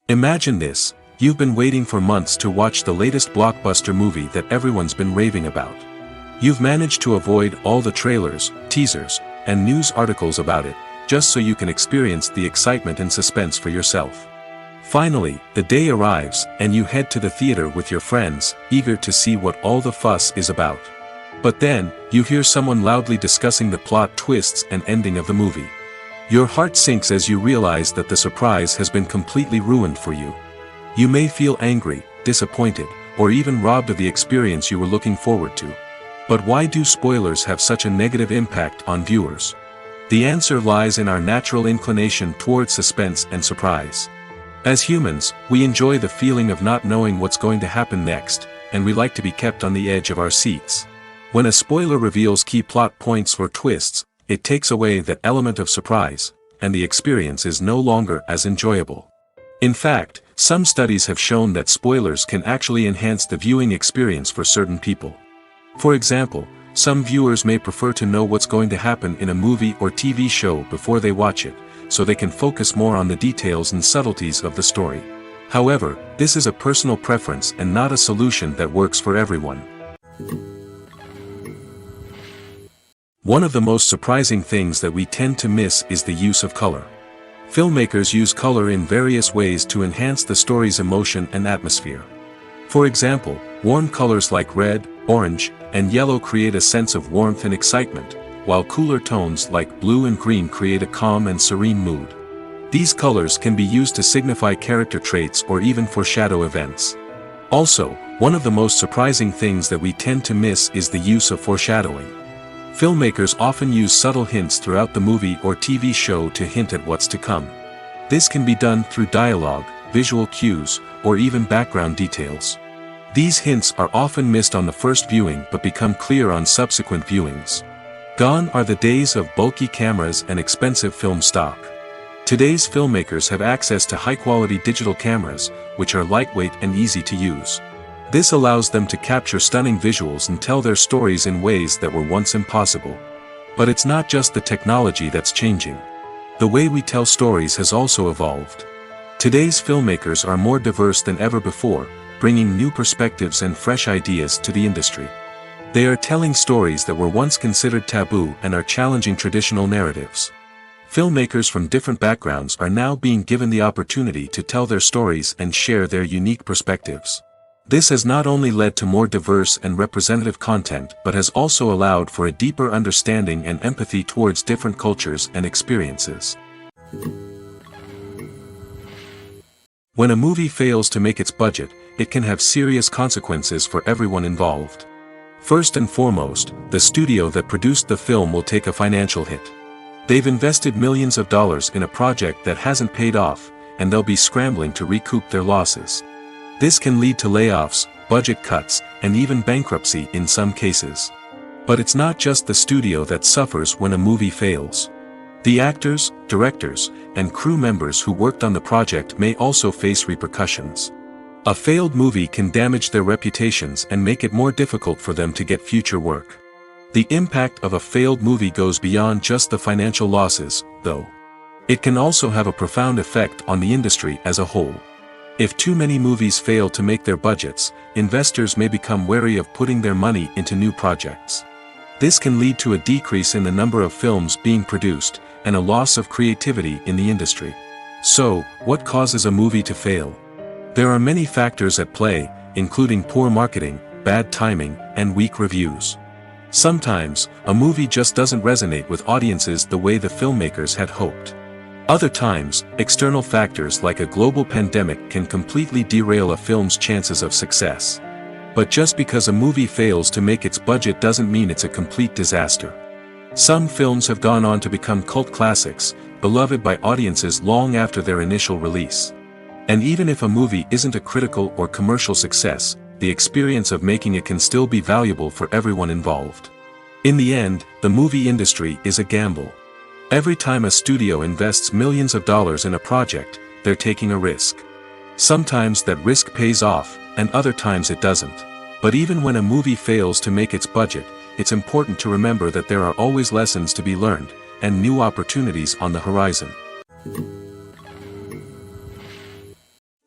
Imagine this: you've been waiting for months to watch the latest blockbuster movie that everyone's been raving about. You've managed to avoid all the trailers, teasers, and news articles about it, just so you can experience the excitement and suspense for yourself. Finally, the day arrives, and you head to the theater with your friends, eager to see what all the fuss is about. But then, you hear someone loudly discussing the plot twists and ending of the movie. Your heart sinks as you realize that the surprise has been completely ruined for you. You may feel angry, disappointed, or even robbed of the experience you were looking forward to. But why do spoilers have such a negative impact on viewers? The answer lies in our natural inclination toward suspense and surprise. As humans, we enjoy the feeling of not knowing what's going to happen next, and we like to be kept on the edge of our seats. When a spoiler reveals key plot points or twists, it takes away that element of surprise, and the experience is no longer as enjoyable. In fact, some studies have shown that spoilers can actually enhance the viewing experience for certain people. For example, some viewers may prefer to know what's going to happen in a movie or TV show before they watch it, so they can focus more on the details and subtleties of the story. However, this is a personal preference and not a solution that works for everyone. One of the most surprising things that we tend to miss is the use of color. Filmmakers use color in various ways to enhance the story's emotion and atmosphere. For example, warm colors like red, orange, and yellow create a sense of warmth and excitement, while cooler tones like blue and green create a calm and serene mood. These colors can be used to signify character traits or even foreshadow events. Also, one of the most surprising things that we tend to miss is the use of foreshadowing. Filmmakers often use subtle hints throughout the movie or TV show to hint at what's to come. This can be done through dialogue, visual cues, or even background details. These hints are often missed on the first viewing but become clear on subsequent viewings. Gone are the days of bulky cameras and expensive film stock. Today's filmmakers have access to high-quality digital cameras, which are lightweight and easy to use. This allows them to capture stunning visuals and tell their stories in ways that were once impossible. But it's not just the technology that's changing. The way we tell stories has also evolved. Today's filmmakers are more diverse than ever before, bringing new perspectives and fresh ideas to the industry. They are telling stories that were once considered taboo and are challenging traditional narratives. Filmmakers from different backgrounds are now being given the opportunity to tell their stories and share their unique perspectives. This has not only led to more diverse and representative content but has also allowed for a deeper understanding and empathy towards different cultures and experiences. When a movie fails to make its budget, it can have serious consequences for everyone involved. First and foremost, the studio that produced the film will take a financial hit. They've invested millions of dollars in a project that hasn't paid off, and they'll be scrambling to recoup their losses. This can lead to layoffs, budget cuts, and even bankruptcy in some cases. But it's not just the studio that suffers when a movie fails. The actors, directors, and crew members who worked on the project may also face repercussions. A failed movie can damage their reputations and make it more difficult for them to get future work. The impact of a failed movie goes beyond just the financial losses, though. It can also have a profound effect on the industry as a whole. If too many movies fail to make their budgets, investors may become wary of putting their money into new projects. This can lead to a decrease in the number of films being produced, and a loss of creativity in the industry. So, what causes a movie to fail? There are many factors at play, including poor marketing, bad timing, and weak reviews. Sometimes, a movie just doesn't resonate with audiences the way the filmmakers had hoped. Other times, external factors like a global pandemic can completely derail a film's chances of success. But just because a movie fails to make its budget doesn't mean it's a complete disaster. Some films have gone on to become cult classics, beloved by audiences long after their initial release. And even if a movie isn't a critical or commercial success, the experience of making it can still be valuable for everyone involved. In the end, the movie industry is a gamble. Every time a studio invests millions of dollars in a project, they're taking a risk. Sometimes that risk pays off, and other times it doesn't. But even when a movie fails to make its budget, it's important to remember that there are always lessons to be learned, and new opportunities on the horizon.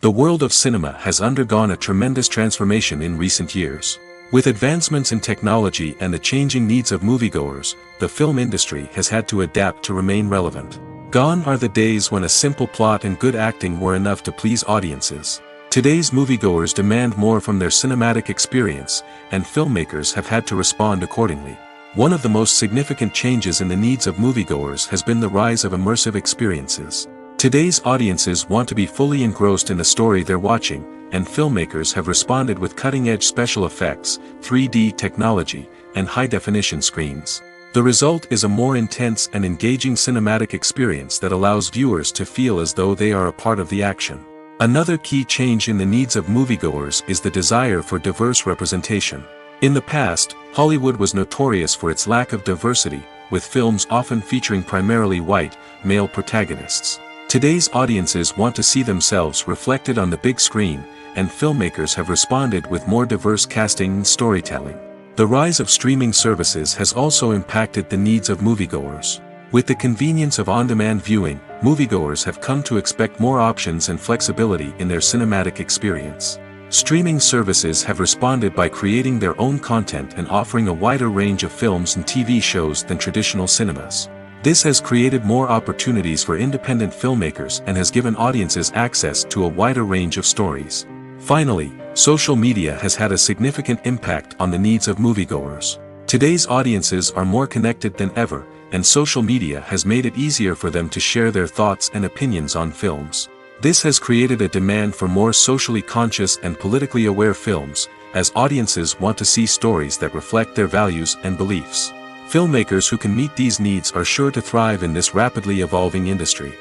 The world of cinema has undergone a tremendous transformation in recent years. With advancements in technology and the changing needs of moviegoers, the film industry has had to adapt to remain relevant. Gone are the days when a simple plot and good acting were enough to please audiences. Today's moviegoers demand more from their cinematic experience, and filmmakers have had to respond accordingly. One of the most significant changes in the needs of moviegoers has been the rise of immersive experiences. Today's audiences want to be fully engrossed in the story they're watching, and filmmakers have responded with cutting-edge special effects, 3D technology, and high-definition screens. The result is a more intense and engaging cinematic experience that allows viewers to feel as though they are a part of the action. Another key change in the needs of moviegoers is the desire for diverse representation. In the past, Hollywood was notorious for its lack of diversity, with films often featuring primarily white, male protagonists. Today's audiences want to see themselves reflected on the big screen, and filmmakers have responded with more diverse casting and storytelling. The rise of streaming services has also impacted the needs of moviegoers. With the convenience of on-demand viewing, moviegoers have come to expect more options and flexibility in their cinematic experience. Streaming services have responded by creating their own content and offering a wider range of films and TV shows than traditional cinemas. This has created more opportunities for independent filmmakers and has given audiences access to a wider range of stories. Finally, social media has had a significant impact on the needs of moviegoers. Today's audiences are more connected than ever, and social media has made it easier for them to share their thoughts and opinions on films. This has created a demand for more socially conscious and politically aware films, as audiences want to see stories that reflect their values and beliefs. Filmmakers who can meet these needs are sure to thrive in this rapidly evolving industry.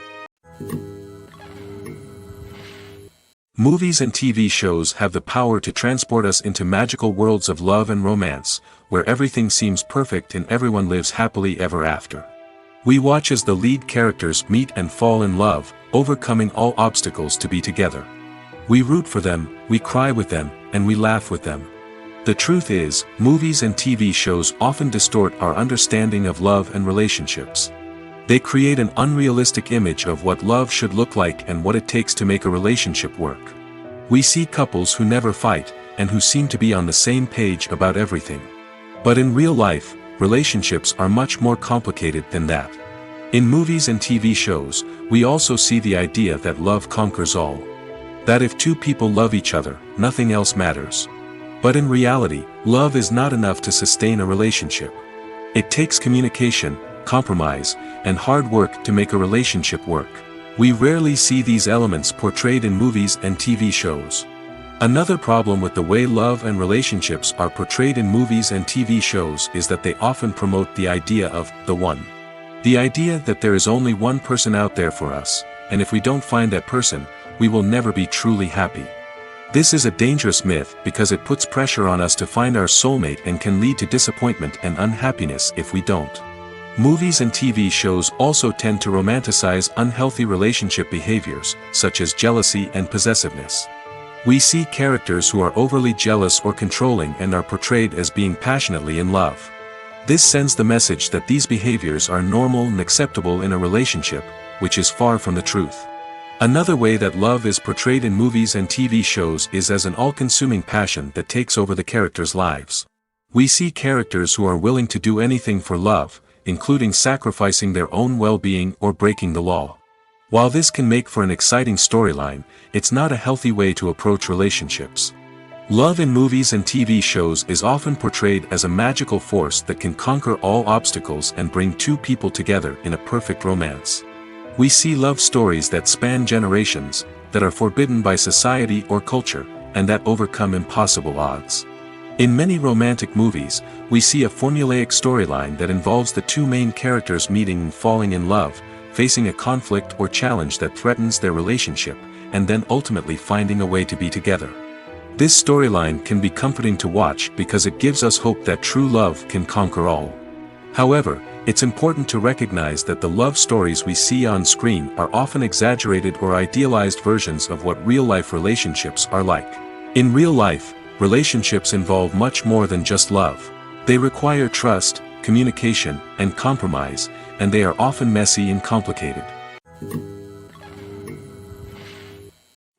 Movies and TV shows have the power to transport us into magical worlds of love and romance, where everything seems perfect and everyone lives happily ever after. We watch as the lead characters meet and fall in love, overcoming all obstacles to be together. We root for them, we cry with them, and we laugh with them. The truth is, movies and TV shows often distort our understanding of love and relationships. They create an unrealistic image of what love should look like and what it takes to make a relationship work. We see couples who never fight, and who seem to be on the same page about everything. But in real life, relationships are much more complicated than that. In movies and TV shows, we also see the idea that love conquers all. That if two people love each other, nothing else matters. But in reality, love is not enough to sustain a relationship. It takes communication, compromise, and hard work to make a relationship work. We rarely see these elements portrayed in movies and TV shows. Another problem with the way love and relationships are portrayed in movies and TV shows is that they often promote the idea of the one. The idea that there is only one person out there for us, and if we don't find that person, we will never be truly happy. This is a dangerous myth because it puts pressure on us to find our soulmate and can lead to disappointment and unhappiness if we don't. Movies and TV shows also tend to romanticize unhealthy relationship behaviors, such as jealousy and possessiveness. We see characters who are overly jealous or controlling and are portrayed as being passionately in love. This sends the message that these behaviors are normal and acceptable in a relationship, which is far from the truth. Another way that love is portrayed in movies and TV shows is as an all-consuming passion that takes over the characters' lives. We see characters who are willing to do anything for love, including sacrificing their own well-being or breaking the law. While this can make for an exciting storyline, it's not a healthy way to approach relationships. Love in movies and TV shows is often portrayed as a magical force that can conquer all obstacles and bring two people together in a perfect romance. We see love stories that span generations, that are forbidden by society or culture, and that overcome impossible odds. In many romantic movies, we see a formulaic storyline that involves the two main characters meeting and falling in love, facing a conflict or challenge that threatens their relationship, and then ultimately finding a way to be together. This storyline can be comforting to watch because it gives us hope that true love can conquer all. However, it's important to recognize that the love stories we see on screen are often exaggerated or idealized versions of what real-life relationships are like. In real life, relationships involve much more than just love. They require trust, communication, and compromise, and they are often messy and complicated.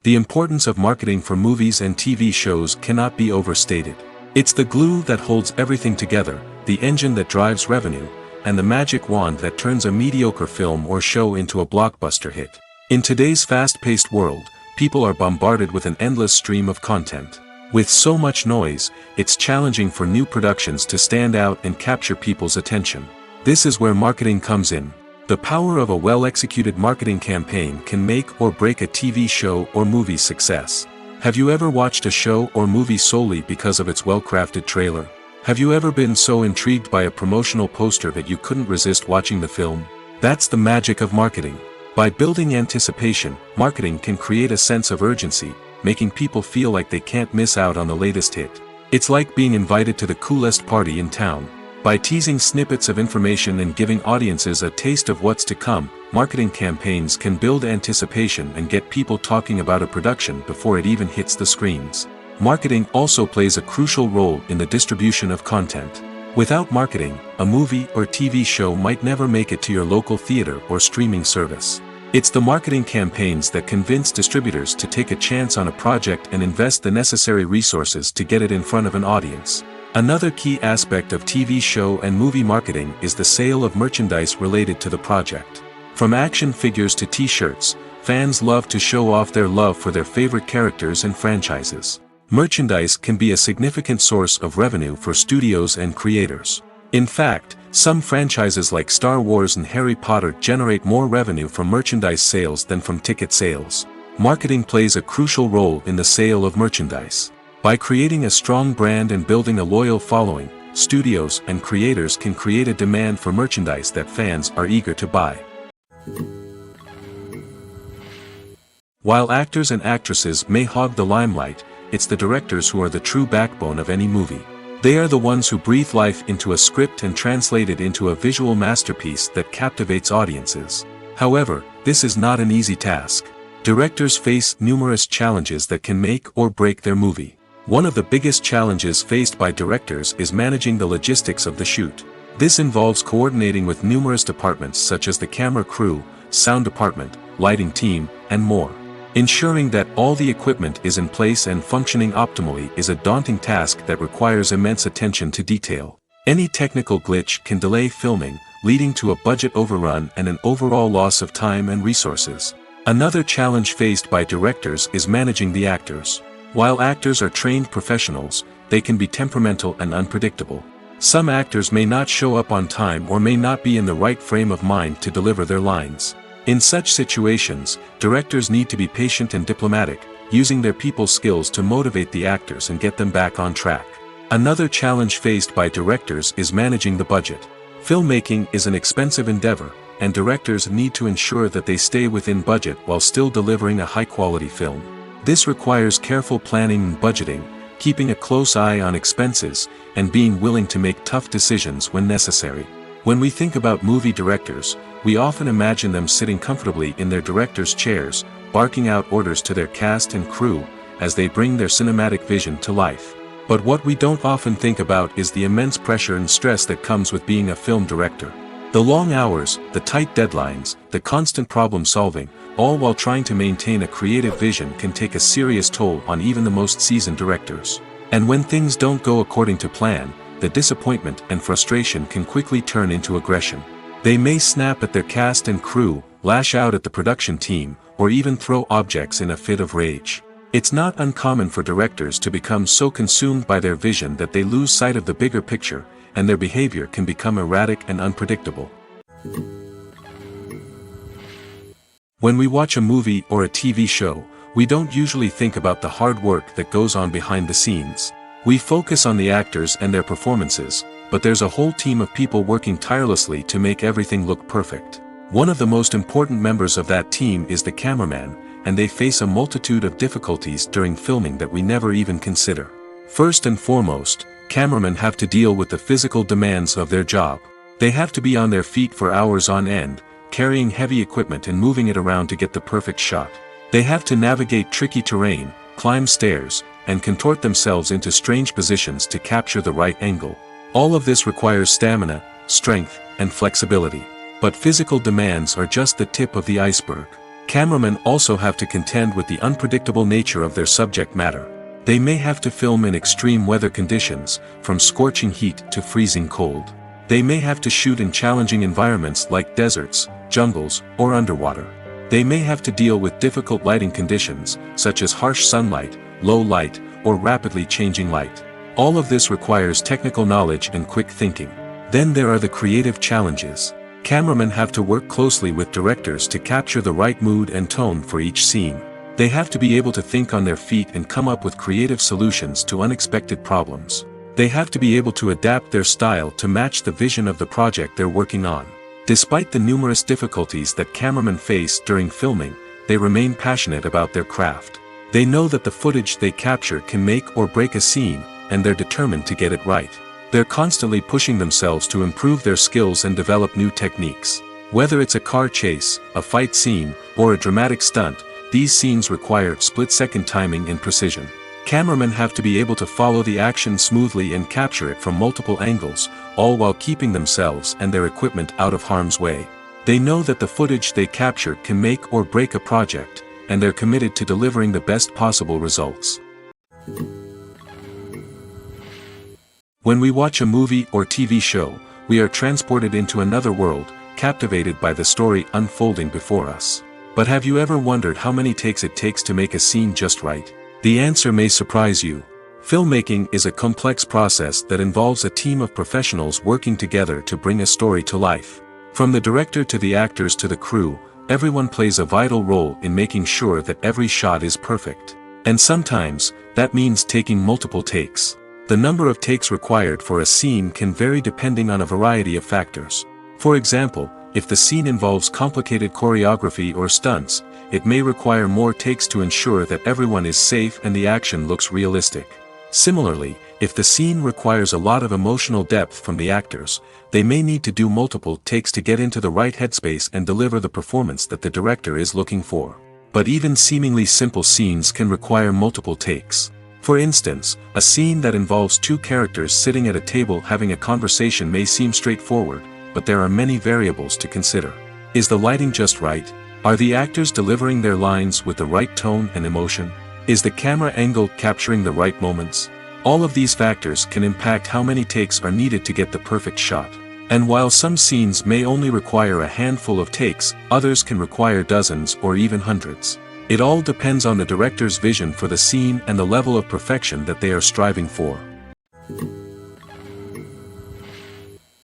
The importance of marketing for movies and TV shows cannot be overstated. It's the glue that holds everything together, the engine that drives revenue, and the magic wand that turns a mediocre film or show into a blockbuster hit. In today's fast-paced world, people are bombarded with an endless stream of content. With so much noise, it's challenging for new productions to stand out and capture people's attention. This is where marketing comes in. The power of a well-executed marketing campaign can make or break a TV show or movie's success. Have you ever watched a show or movie solely because of its well-crafted trailer? Have you ever been so intrigued by a promotional poster that you couldn't resist watching the film? That's the magic of marketing. By building anticipation, marketing can create a sense of urgency, making people feel like they can't miss out on the latest hit. It's like being invited to the coolest party in town. By teasing snippets of information and giving audiences a taste of what's to come, marketing campaigns can build anticipation and get people talking about a production before it even hits the screens. Marketing also plays a crucial role in the distribution of content. Without marketing, a movie or TV show might never make it to your local theater or streaming service. It's the marketing campaigns that convince distributors to take a chance on a project and invest the necessary resources to get it in front of an audience. Another key aspect of TV show and movie marketing is the sale of merchandise related to the project. From action figures to t-shirts, fans love to show off their love for their favorite characters and franchises. Merchandise can be a significant source of revenue for studios and creators. In fact, some franchises like Star Wars and Harry Potter generate more revenue from merchandise sales than from ticket sales. Marketing plays a crucial role in the sale of merchandise. By creating a strong brand and building a loyal following, studios and creators can create a demand for merchandise that fans are eager to buy. While actors and actresses may hog the limelight, it's the directors who are the true backbone of any movie. They are the ones who breathe life into a script and translate it into a visual masterpiece that captivates audiences. However, this is not an easy task. Directors face numerous challenges that can make or break their movie. One of the biggest challenges faced by directors is managing the logistics of the shoot. This involves coordinating with numerous departments such as the camera crew, sound department, lighting team, and more. Ensuring that all the equipment is in place and functioning optimally is a daunting task that requires immense attention to detail. Any technical glitch can delay filming, leading to a budget overrun and an overall loss of time and resources. Another challenge faced by directors is managing the actors. While actors are trained professionals, they can be temperamental and unpredictable. Some actors may not show up on time or may not be in the right frame of mind to deliver their lines. In such situations, directors need to be patient and diplomatic, using their people skills to motivate the actors and get them back on track. Another challenge faced by directors is managing the budget. Filmmaking is an expensive endeavor, and directors need to ensure that they stay within budget while still delivering a high-quality film. This requires careful planning and budgeting, keeping a close eye on expenses, and being willing to make tough decisions when necessary. When we think about movie directors, we often imagine them sitting comfortably in their director's chairs, barking out orders to their cast and crew, as they bring their cinematic vision to life. But what we don't often think about is the immense pressure and stress that comes with being a film director. The long hours, the tight deadlines, the constant problem solving, all while trying to maintain a creative vision can take a serious toll on even the most seasoned directors. And when things don't go according to plan, the disappointment and frustration can quickly turn into aggression. They may snap at their cast and crew, lash out at the production team, or even throw objects in a fit of rage. It's not uncommon for directors to become so consumed by their vision that they lose sight of the bigger picture, and their behavior can become erratic and unpredictable. When we watch a movie or a TV show, we don't usually think about the hard work that goes on behind the scenes. We focus on the actors and their performances, but there's a whole team of people working tirelessly to make everything look perfect. One of the most important members of that team is the cameraman, and they face a multitude of difficulties during filming that we never even consider. First and foremost, cameramen have to deal with the physical demands of their job. They have to be on their feet for hours on end, carrying heavy equipment and moving it around to get the perfect shot. They have to navigate tricky terrain, climb stairs, and contort themselves into strange positions to capture the right angle. All of this requires stamina, strength, and flexibility. But physical demands are just the tip of the iceberg. Cameramen also have to contend with the unpredictable nature of their subject matter. They may have to film in extreme weather conditions, from scorching heat to freezing cold. They may have to shoot in challenging environments like deserts, jungles, or underwater. They may have to deal with difficult lighting conditions, such as harsh sunlight, low light, or rapidly changing light. All of this requires technical knowledge and quick thinking. Then there are the creative challenges. Cameramen have to work closely with directors to capture the right mood and tone for each scene. They have to be able to think on their feet and come up with creative solutions to unexpected problems. They have to be able to adapt their style to match the vision of the project they're working on. Despite the numerous difficulties that cameramen face during filming, they remain passionate about their craft. They know that the footage they capture can make or break a scene, and they're determined to get it right. They're constantly pushing themselves to improve their skills and develop new techniques. Whether it's a car chase, a fight scene, or a dramatic stunt, these scenes require split-second timing and precision. Cameramen have to be able to follow the action smoothly and capture it from multiple angles, all while keeping themselves and their equipment out of harm's way. They know that the footage they capture can make or break a project, and they're committed to delivering the best possible results. When we watch a movie or TV show, we are transported into another world, captivated by the story unfolding before us. But have you ever wondered how many takes it takes to make a scene just right? The answer may surprise you. Filmmaking is a complex process that involves a team of professionals working together to bring a story to life. From the director to the actors to the crew, everyone plays a vital role in making sure that every shot is perfect. And sometimes, that means taking multiple takes. The number of takes required for a scene can vary depending on a variety of factors. For example, if the scene involves complicated choreography or stunts, it may require more takes to ensure that everyone is safe and the action looks realistic. Similarly, if the scene requires a lot of emotional depth from the actors, they may need to do multiple takes to get into the right headspace and deliver the performance that the director is looking for. But even seemingly simple scenes can require multiple takes. For instance, a scene that involves two characters sitting at a table having a conversation may seem straightforward, but there are many variables to consider. Is the lighting just right? Are the actors delivering their lines with the right tone and emotion? Is the camera angle capturing the right moments? All of these factors can impact how many takes are needed to get the perfect shot. And while some scenes may only require a handful of takes, others can require dozens or even hundreds. It all depends on the director's vision for the scene and the level of perfection that they are striving for.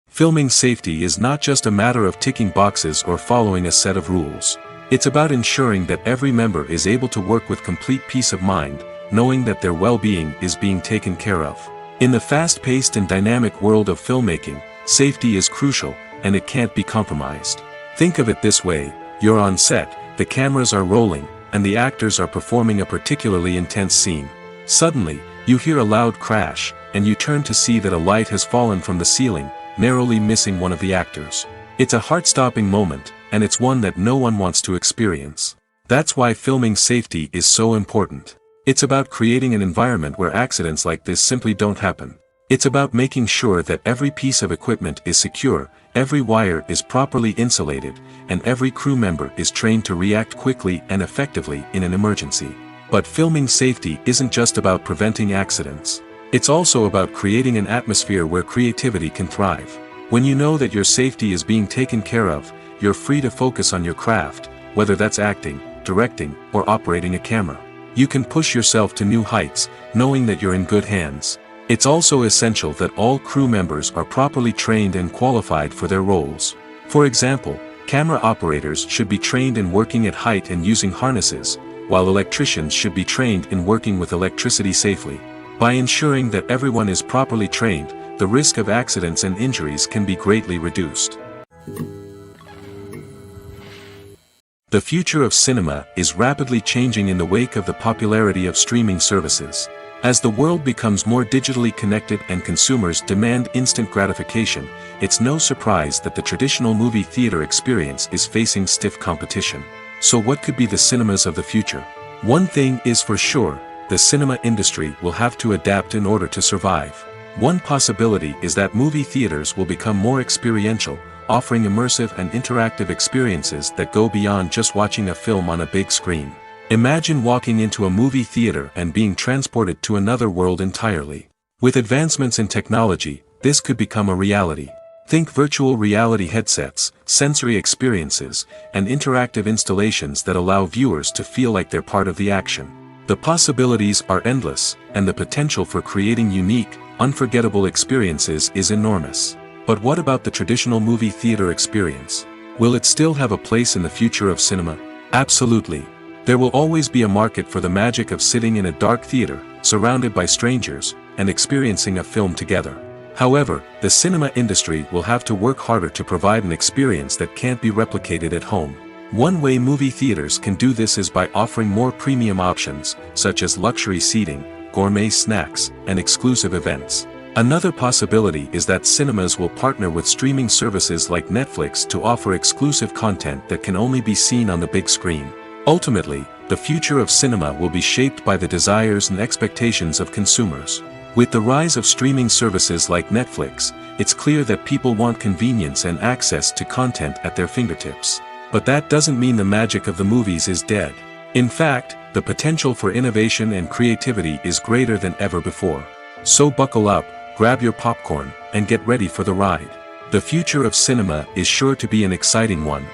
Filming safety is not just a matter of ticking boxes or following a set of rules. It's about ensuring that every member is able to work with complete peace of mind, knowing that their well-being is being taken care of. In the fast-paced and dynamic world of filmmaking, safety is crucial, and it can't be compromised. Think of it this way: you're on set, the cameras are rolling, and the actors are performing a particularly intense scene. Suddenly, you hear a loud crash, and you turn to see that a light has fallen from the ceiling, narrowly missing one of the actors. It's a heart-stopping moment, and it's one that no one wants to experience. That's why filming safety is so important. It's about creating an environment where accidents like this simply don't happen. It's about making sure that every piece of equipment is secure, every wire is properly insulated, and every crew member is trained to react quickly and effectively in an emergency. But filming safety isn't just about preventing accidents. It's also about creating an atmosphere where creativity can thrive. When you know that your safety is being taken care of, you're free to focus on your craft, whether that's acting, directing, or operating a camera. You can push yourself to new heights, knowing that you're in good hands. It's also essential that all crew members are properly trained and qualified for their roles. For example, camera operators should be trained in working at height and using harnesses, while electricians should be trained in working with electricity safely. By ensuring that everyone is properly trained, the risk of accidents and injuries can be greatly reduced. The future of cinema is rapidly changing in the wake of the popularity of streaming services. As the world becomes more digitally connected and consumers demand instant gratification, it's no surprise that the traditional movie theater experience is facing stiff competition. So what could be the cinemas of the future? One thing is for sure: the cinema industry will have to adapt in order to survive. One possibility is that movie theaters will become more experiential, offering immersive and interactive experiences that go beyond just watching a film on a big screen. Imagine walking into a movie theater and being transported to another world entirely. With advancements in technology, this could become a reality. Think virtual reality headsets, sensory experiences, and interactive installations that allow viewers to feel like they're part of the action. The possibilities are endless, and the potential for creating unique, unforgettable experiences is enormous. But what about the traditional movie theater experience? Will it still have a place in the future of cinema? Absolutely. There will always be a market for the magic of sitting in a dark theater, surrounded by strangers, and experiencing a film together. However, the cinema industry will have to work harder to provide an experience that can't be replicated at home. One way movie theaters can do this is by offering more premium options, such as luxury seating, gourmet snacks, and exclusive events. Another possibility is that cinemas will partner with streaming services like Netflix to offer exclusive content that can only be seen on the big screen. Ultimately, the future of cinema will be shaped by the desires and expectations of consumers. With the rise of streaming services like Netflix, it's clear that people want convenience and access to content at their fingertips. But that doesn't mean the magic of the movies is dead. In fact, the potential for innovation and creativity is greater than ever before. So buckle up, grab your popcorn, and get ready for the ride. The future of cinema is sure to be an exciting one.